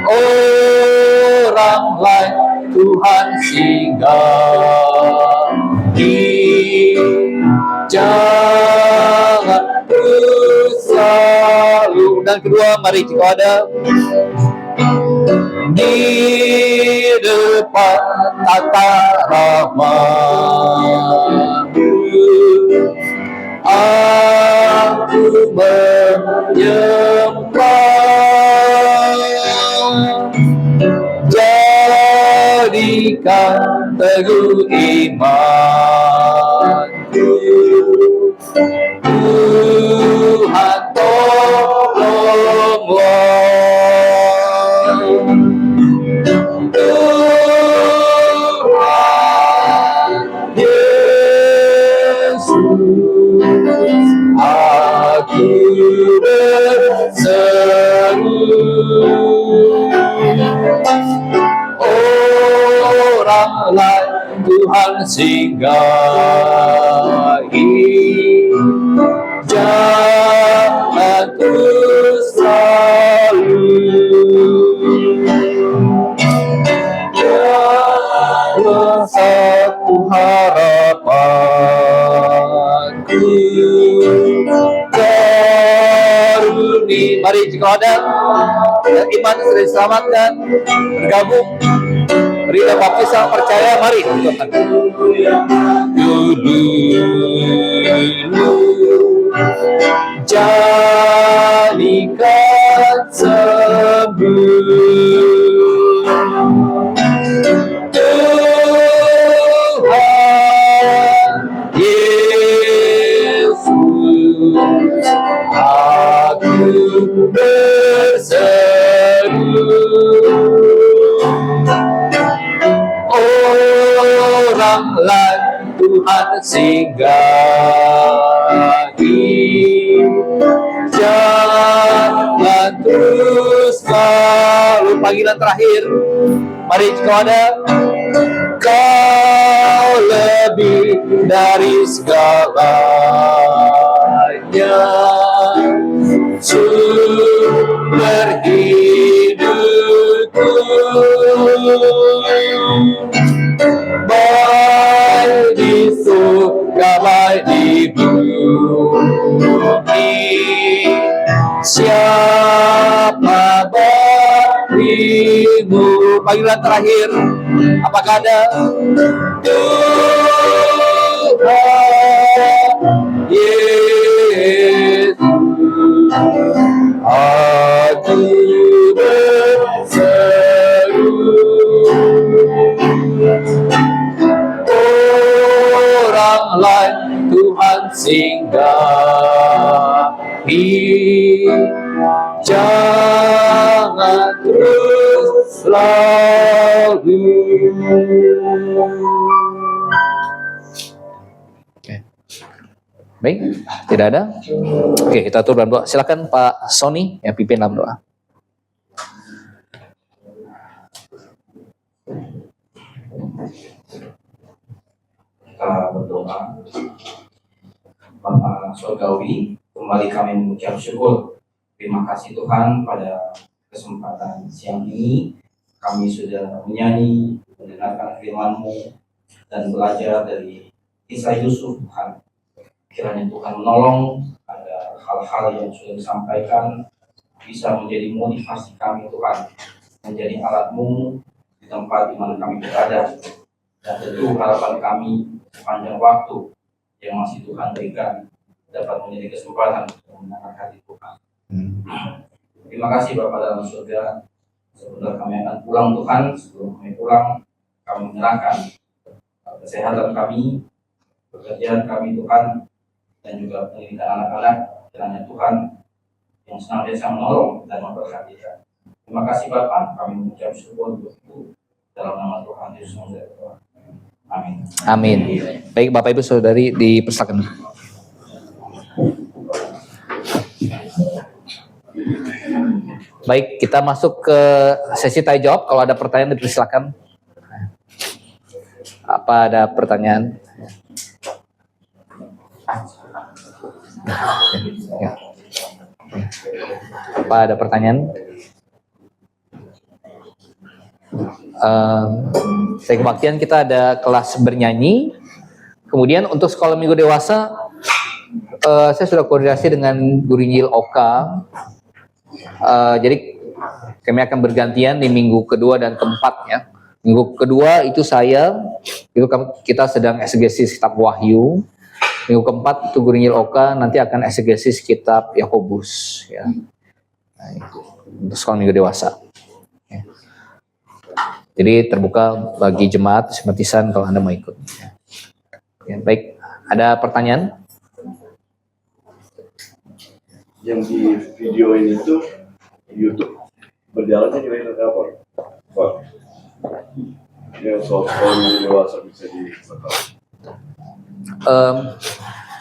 Orang lain Tuhan singgah di, jangan selalu. Dan kedua, mari jika ada di depan tata rahmat-Mu, aku menyembah. Jadikan teguh imanku, Tuhan tolonglah. Tuhan Yesus, aku berseru. Orang lain Tuhan singgahi, jangan terus selalu. Dalam satu harapanku, karuni. Mari jika ada iman sudah diselamatkan, bergabung beri baptisan percaya, mari dulu jadikan sembuh. Tuhan Yesus, aku berseru. Orang lain Tuhan singgahi, jangan terus lalu. Panggilan terakhir, mari jika ada, kau lebih dari segalanya, sumber hidupku, baik di surga baik di bumi. Siapa bagimu panggilan terakhir. Apakah ada? Tuhan Yesus, aku berseru, orang lain Tuhan singgahi, jangan terus lalu. Baik, tidak ada. Oke, kita atur dalam doa. Silakan Pak Sony yang pimpin dalam doa. Kita berdoa. Bapa Surgawi, kembali kami mengucap syukur. Terima kasih Tuhan pada kesempatan siang ini kami sudah menyanyi, mendengarkan firman-Mu dan belajar dari kisah Yusuf Tuhan. Kiranya Tuhan menolong ada hal-hal yang sudah disampaikan bisa menjadi motivasi kami Tuhan, menjadi alat-Mu di tempat di mana kami berada, dan tentu harapan kami sepanjang waktu yang masih Tuhan berikan dapat menjadi kesempatan untuk mendengar hati Tuhan. Terima kasih Bapa dalam surga. Sebentar kami akan pulang Tuhan. Sebelum kami pulang, kami menyerahkan kesehatan kami, pekerjaan kami Tuhan, dan juga pendidikan anak-anak. Kiranya Tuhan yang senantiasa menolong dan memperhatikan. Terima kasih Bapa. Kami mengucap syukur untuk itu dalam nama Tuhan Yesus Kristus. Amin. Amin. Baik, Bapak Ibu Saudari, dipersilakan. Baik, kita masuk ke sesi tanya jawab. Kalau ada pertanyaan dipersilakan. Apa ada pertanyaan? Ya. Apa ada pertanyaan? Saya kebaktian kita ada kelas bernyanyi. Kemudian untuk sekolah minggu dewasa, saya sudah koordinasi dengan Guru Injil Oka. Jadi kami akan bergantian di minggu kedua dan keempat ya. Minggu kedua itu saya, itu kita sedang eksegesis kitab Wahyu. Minggu keempat itu Guru Injil Oka nanti akan eksegesis kitab Yakobus ya. Nah, itu untuk sekolah minggu dewasa. Ya. Jadi terbuka bagi jemaat simpatisan kalau Anda mau ikut. Ya, baik, ada pertanyaan? Yang di video ini tuh YouTube berjalannya kira-kira apa? Pak, yang soal dewasa bisa disertakan.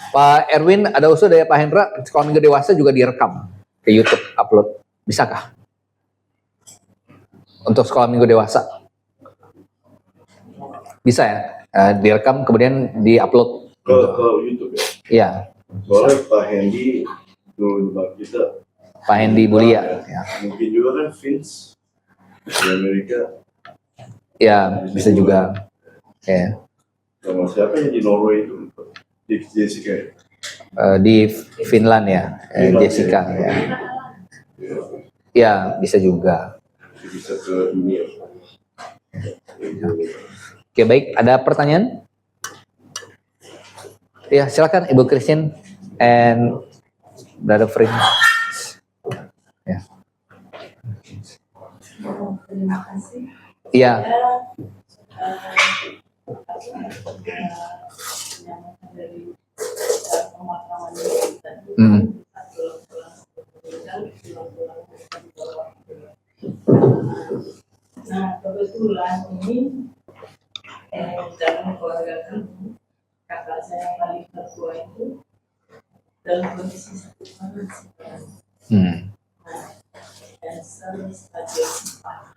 Pak Erwin, ada usul dari Pak Hendra, sekolah minggu dewasa juga direkam ke YouTube, upload. Bisakah? Untuk sekolah minggu dewasa? Bisa ya? Direkam kemudian di-upload. Kalau YouTube ya? Iya. Soalnya Pak Hendy dulu kita. Pak Hendy Bulia. Ya. Mungkin juga kan Vince di Amerika. Ya, bisa juga. Ya. Sama siapa yang di Norway itu? Di Jessica. Di Finland ya, Jessica ya. Ya, bisa juga. Bisa ke dunia. Oke, baik. Ada pertanyaan? Ya, silakan Ibu Christine and Brother Fring. Ya. Terima kasih. Iya. Nah, kebetulan ini dalam keluarga kami, kakak saya yang paling tertua itu dalam kondisi sakit panas. Dan selalu stadium 4.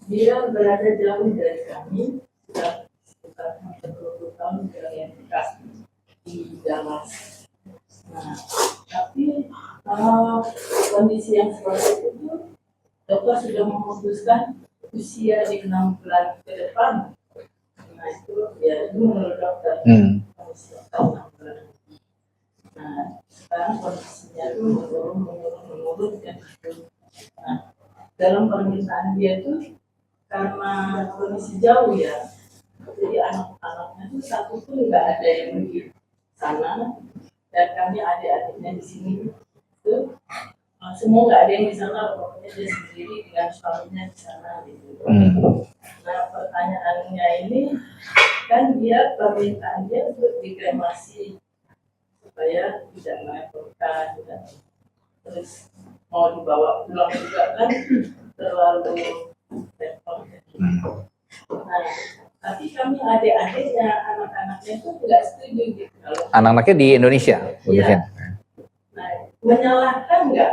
Dia berada jauh dari kami, sudah sekitar hampir 20 tahun berorientasi di Dallas. Nah, tapi kondisi yang seperti itu, dokter sudah memutuskan usia di 6 bulan ke depan. Nah, itu ya itu menurut dokter. Usia 6 bulan. Nah, sekarang kondisinya itu menurun dan itu. Nah, dalam permintaan dia tuh karena kondisi jauh ya, jadi anak-anaknya tuh satu pun nggak ada yang di sana, dan kami adik-adiknya di sini tuh semua nggak ada yang di sana, pokoknya dia sendiri dengan suaminya di sana gitu. Nah pertanyaannya ini kan dia permintaan dia untuk dikremasi supaya tidak merepotkan, terus mau dibawa pulang juga kan terlalu repot. Nah, tapi kami adik-adiknya, anak-anaknya itu tidak setuju gitu. Kalau Anak-anaknya di Indonesia, iya. Nah, menyalahkan nggak?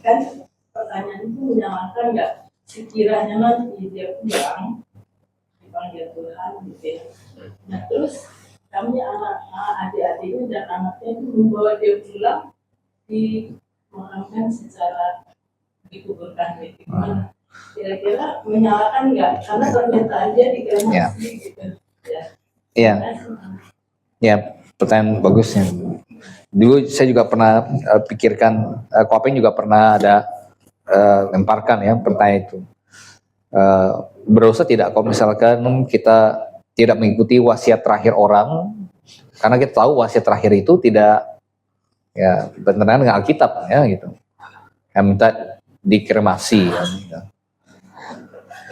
Kan pertanyaan itu menyalahkan nggak? Sekiranya nanti dia pulang dipanggil Tuhan gitu ya. Nah terus kami adik-adiknya dan anaknya itu membawa dia pulang dimakamkan secara dikuburkan gitu. Kira-kira menyalahkan nggak? Karena permintaan dia dikremasi gitu. Iya. Ya, pertanyaan bagus ya. Dulu saya juga pernah pikirkan, Kopeng juga pernah ada lemparkan ya pertanyaan itu. Berdosa tidak kalau misalkan kita tidak mengikuti wasiat terakhir orang, karena kita tahu wasiat terakhir itu tidak ya bertentangan dengan Alkitab ya gitu. Yang minta dikremasi ya.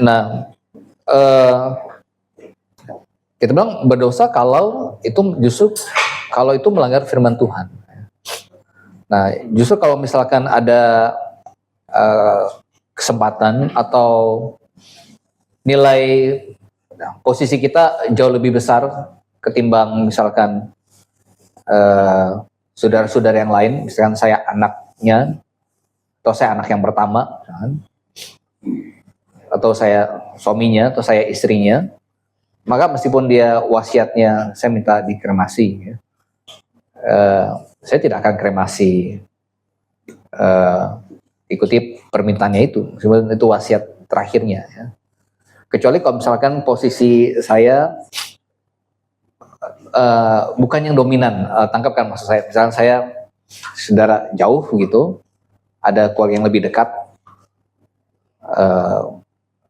Nah, kita bilang berdosa kalau itu justru kalau itu melanggar firman Tuhan. Nah, justru kalau misalkan ada kesempatan atau nilai posisi kita jauh lebih besar ketimbang misalkan saudara-saudara yang lain, misalkan saya anaknya atau saya anak yang pertama, atau saya suaminya atau saya istrinya, maka meskipun dia wasiatnya saya minta dikremasi, saya tidak akan kremasi ikuti permintaannya itu, meskipun itu wasiat terakhirnya. Ya. Kecuali kalau misalkan posisi saya bukan yang dominan, tangkapkan maksud saya. Misalkan saya saudara jauh gitu, ada keluarga yang lebih dekat,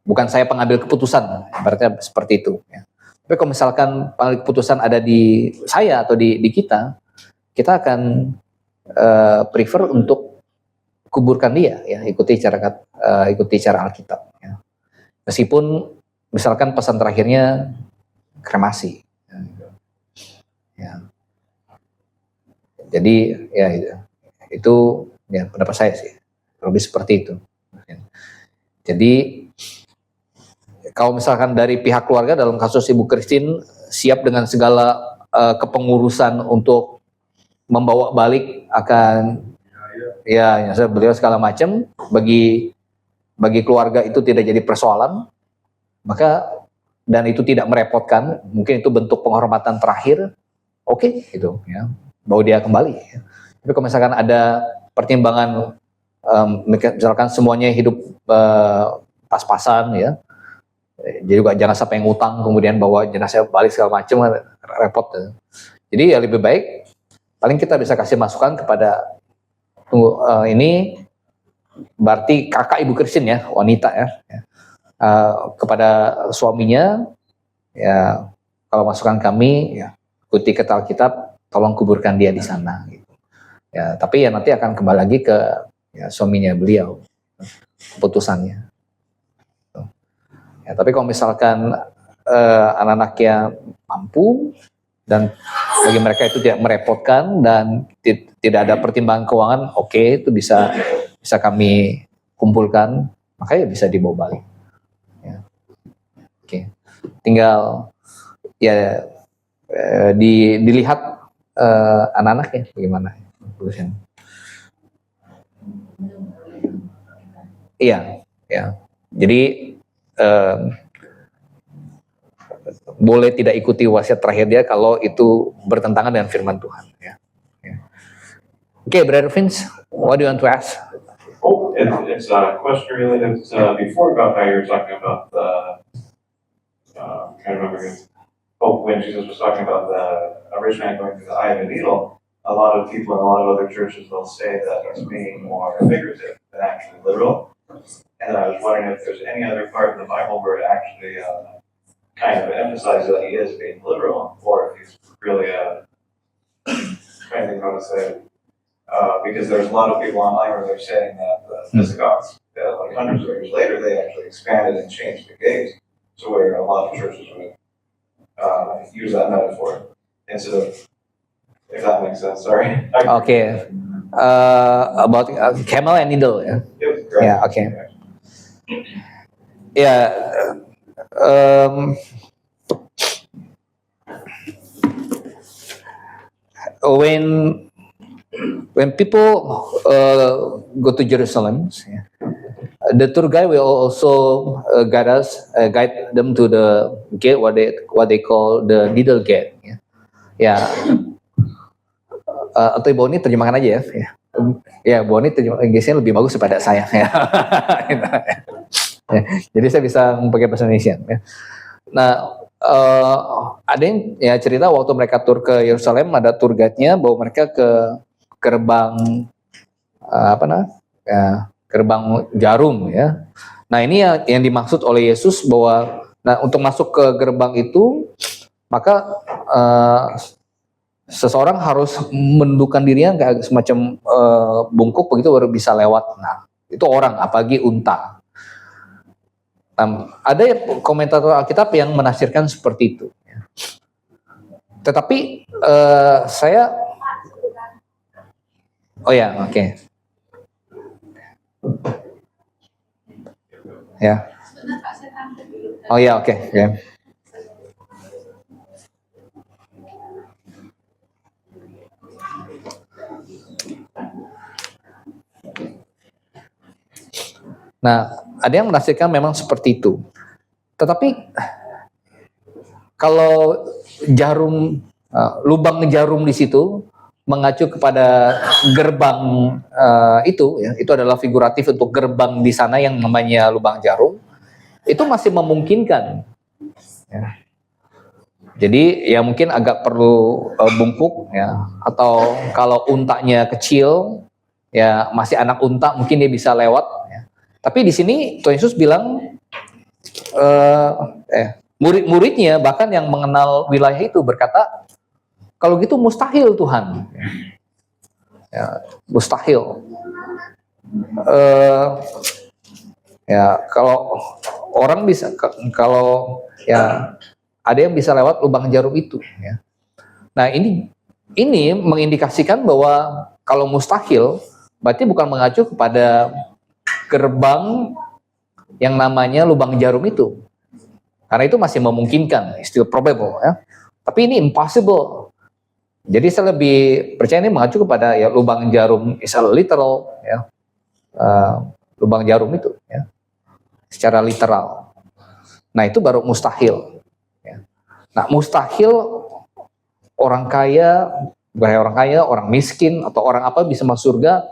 bukan saya pengambil keputusan, berarti seperti itu. Ya. Tapi kalau misalkan pengambil keputusan ada di saya atau di kita akan prefer untuk kuburkan dia, ya ikuti cara Alkitab. Ya. Meskipun misalkan pesan terakhirnya kremasi. Ya. Jadi ya itu ya pendapat saya sih, lebih seperti itu. Jadi kalau misalkan dari pihak keluarga dalam kasus Ibu Christine siap dengan segala kepengurusan untuk membawa balik akan ya beliau segala macam, bagi keluarga itu tidak jadi persoalan, maka dan itu tidak merepotkan, mungkin itu bentuk penghormatan terakhir, oke, gitu ya, bawa dia kembali. Ya. Tapi kalau misalkan ada pertimbangan, misalkan semuanya hidup pas-pasan ya, jadi juga jangan sampai ngutang kemudian bawa jenazah balik segala macam, repot. Ya. Jadi ya lebih baik paling kita bisa kasih masukan kepada ini berarti kakak Ibu Christine ya, wanita ya, kepada suaminya ya, kalau masukan kami ya ikuti kata Alkitab, tolong kuburkan dia di sana gitu. Ya, tapi ya nanti akan kembali lagi ke ya, suaminya beliau keputusannya. Ya, tapi kalau misalkan anak-anaknya mampu dan bagi mereka itu tidak merepotkan dan tidak ada pertimbangan keuangan, oke, itu bisa kami kumpulkan, makanya bisa dibawa balik. Ya. Oke, tinggal ya dilihat anak-anaknya bagaimana. Iya, ya. Jadi boleh tidak ikuti wasiat terakhir dia kalau itu bertentangan dengan firman Tuhan. Ya. Okay, Brother Vince, what do you want to ask? Oh, it's a question related to before about how you were talking about the, I'm trying to remember again. Oh, when Jesus was talking about the rich man going through the eye of a needle, a lot of people in a lot of other churches will say that it's being more figurative than actually literal. And I was wondering if there's any other part in the Bible where it actually kind of emphasizes that he is being literal, or if he's really trying to think how to say it. Because there's a lot of people online where they're saying that the Visigoths, like hundreds of years later, they actually expanded and changed the gates to where a lot of churches would use that metaphor instead of, if that makes sense. Sorry. Okay. About camel and needle. Yeah. Yep, correct. Yeah. Okay. Yeah. When people go to Jerusalem, the tour guide will also guide them to the gate, what they call the needle gate. Ya, atau Ibu Oni terjemahkan aja ya. Ya, Bu Oni terjemah Inggrisnya lebih bagus daripada saya. Ya. Jadi saya bisa pakai bahasa Indonesia. Ya. Nah, ada yang ya cerita waktu mereka tur ke Yerusalem, ada tour guide-nya bawa mereka ke gerbang gerbang jarum ya. Nah ini yang dimaksud oleh Yesus bahwa untuk masuk ke gerbang itu maka seseorang harus menundukkan dirinya kayak semacam bungkuk begitu baru bisa lewat. Nah itu orang apalagi unta. Ada komentator Alkitab yang menafsirkan seperti itu. Tetapi saya oke. Ya. Oh ya, oke. Ya. Nah, ada yang menafsirkan memang seperti itu. Tetapi kalau jarum, lubang jarum di situ mengacu kepada gerbang itu adalah figuratif untuk gerbang di sana yang namanya lubang jarum, itu masih memungkinkan. Ya. Jadi ya mungkin agak perlu bungkuk ya, atau kalau untanya kecil ya masih anak unta mungkin dia bisa lewat. Ya. Tapi di sini Tuhan Yesus bilang murid-muridnya bahkan yang mengenal wilayah itu berkata, kalau gitu mustahil Tuhan, ya, mustahil. Ya kalau orang bisa, kalau ya ada yang bisa lewat lubang jarum itu. Ya. Nah ini mengindikasikan bahwa kalau mustahil, berarti bukan mengacu kepada gerbang yang namanya lubang jarum itu, karena itu masih memungkinkan, still probable. Ya. Tapi ini impossible. Jadi saya lebih percaya ini mengacu kepada ya lubang jarum is literal ya, lubang jarum itu ya, secara literal. Nah itu baru mustahil. Ya. Nah mustahil orang kaya, orang miskin atau orang apa bisa masuk surga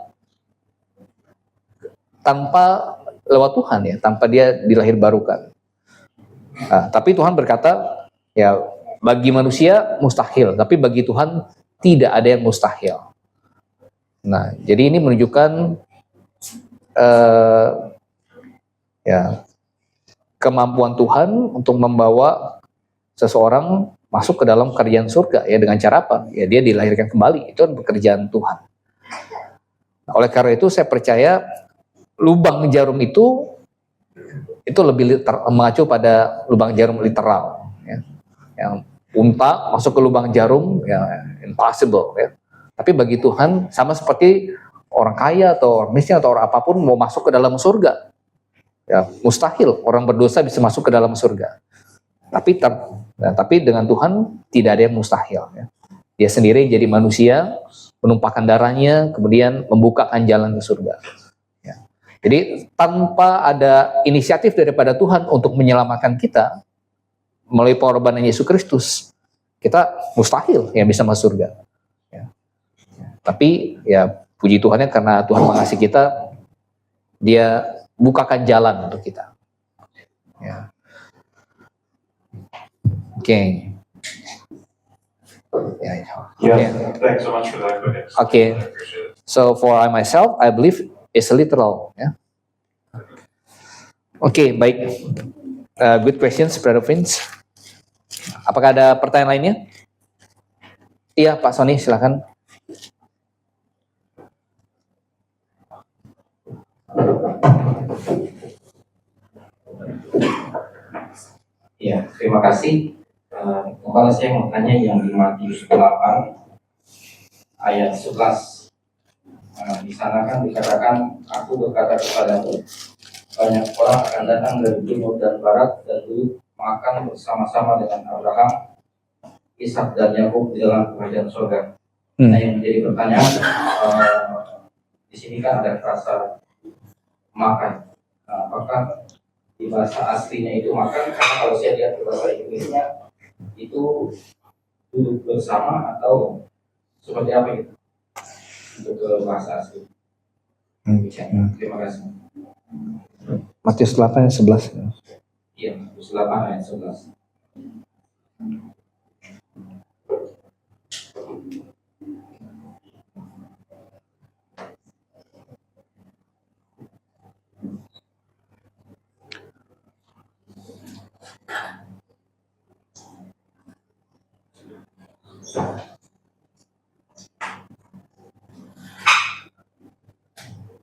tanpa lewat Tuhan ya, tanpa dia dilahir barukan. Nah, tapi Tuhan berkata ya, bagi manusia mustahil, tapi bagi Tuhan tidak ada yang mustahil. Nah, jadi ini menunjukkan ya kemampuan Tuhan untuk membawa seseorang masuk ke dalam kerajaan surga ya, dengan cara apa? Ya dia dilahirkan kembali, itu pekerjaan Tuhan. Nah, oleh karena itu saya percaya lubang jarum itu lebih mengacu pada lubang jarum literal ya. Yang unta masuk ke lubang jarum ya impossible ya. Tapi bagi Tuhan sama seperti orang kaya atau orang miskin atau orang apapun mau masuk ke dalam surga. Ya, mustahil orang berdosa bisa masuk ke dalam surga. Tapi dengan Tuhan tidak ada yang mustahil ya. Dia sendiri jadi manusia, menumpahkan darahnya, kemudian membukakan jalan ke surga. Ya. Jadi tanpa ada inisiatif daripada Tuhan untuk menyelamatkan kita melalui pengorbanan Yesus Kristus, kita mustahil yang bisa masuk surga. Ya. Tapi ya puji Tuhannya karena Tuhan mengasihi kita, Dia bukakan jalan untuk kita. Ya. Oke. Thanks so much for that. Okay. So for I myself, I believe it's literal. Yeah. Oke, baik. Good questions, Brother Vince. Apakah ada pertanyaan lainnya? Iya, Pak Sony, silakan. Ya, terima kasih. Kepala saya mau tanya yang di Matius 8 ayat 11. Di sana kan dikatakan, aku berkata kepadamu, banyak orang akan datang dari timur dan barat dan duduk makan bersama-sama dengan Abraham, Ishak dan Yakub di dalam kerajaan surga. Nah, yang menjadi pertanyaan, di sini kan ada frasa makan. Apakah di bahasa aslinya itu makan? Karena kalau saya lihat di bahasa Inggrisnya itu duduk bersama atau seperti apa gitu untuk ke bahasa asli. Terima kasih. Matius 8 ayat 11. Iya, Matius 8 ayat 11.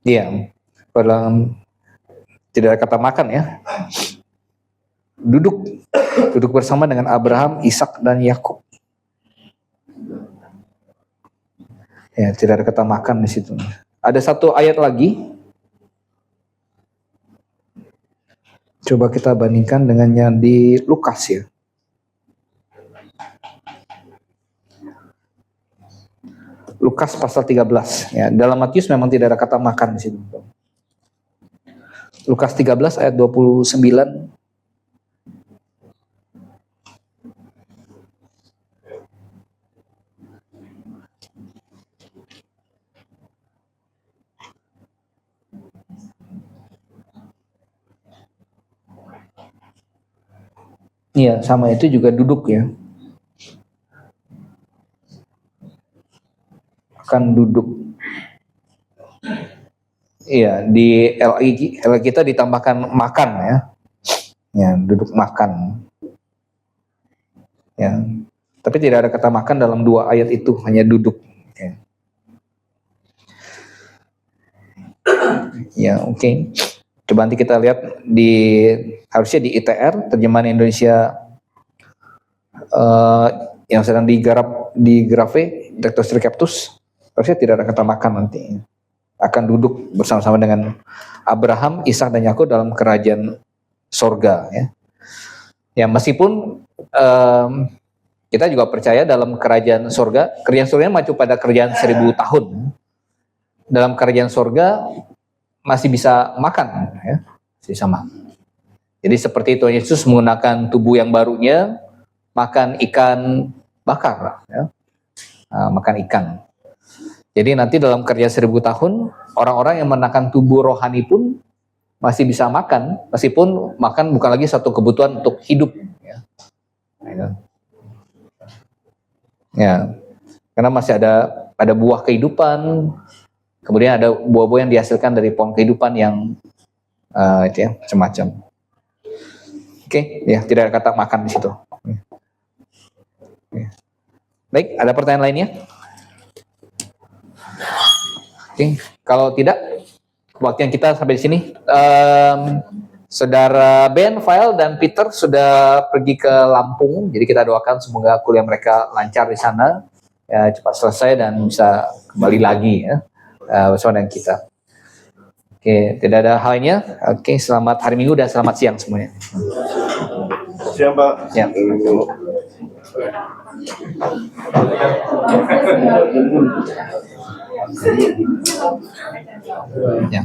Iya, dalam tidak ada kata makan ya. Duduk bersama dengan Abraham, Ishak dan Yakub. Ya, tidak ada kata makan di situ. Ada satu ayat lagi. Coba kita bandingkan dengan yang di Lukas ya. Lukas pasal 13 ya. Dalam Matius memang tidak ada kata makan di situ. Lukas 13 ayat 29. Iya, sama itu juga duduk ya. Akan duduk. Iya, di LI kita ditambahkan makan ya. Ya, duduk makan. Ya. Tapi tidak ada kata makan dalam dua ayat itu, hanya duduk. Ya, ya oke. Coba nanti kita lihat harusnya di ITR terjemahan Indonesia yang sedang digarap di Grave Lectio Receptus, harusnya tidak ada kata makan nanti. Akan duduk bersama-sama dengan Abraham, Ishak dan Yakub dalam kerajaan sorga ya. Ya meskipun kita juga percaya dalam kerajaan sorga maju pada kerajaan 1000 tahun. Dalam kerajaan sorga masih bisa makan ya, masih sama. Jadi seperti itu Yesus menggunakan tubuh yang barunya makan ikan bakar ya. Makan ikan. Jadi nanti dalam kerajaan 1000 tahun orang-orang yang menakan tubuh rohani pun masih bisa makan, meskipun makan bukan lagi satu kebutuhan untuk hidup ya. Ya. Karena masih ada buah kehidupan. Kemudian ada buah-buah yang dihasilkan dari pohon kehidupan yang itu ya, macam-macam. Oke, ya tidak ada kata makan di situ. Baik, ada pertanyaan lainnya? Oke, kalau tidak, waktu yang kita sampai di sini. Saudara Ben, Fail, dan Peter sudah pergi ke Lampung, jadi kita doakan semoga kuliah mereka lancar di sana, ya, cepat selesai dan bisa kembali lagi ya. Bersama dengan kita. Oke, tidak ada halnya. Oke, selamat hari Minggu dan selamat siang semuanya. Siang, Pak. Ya. Ya.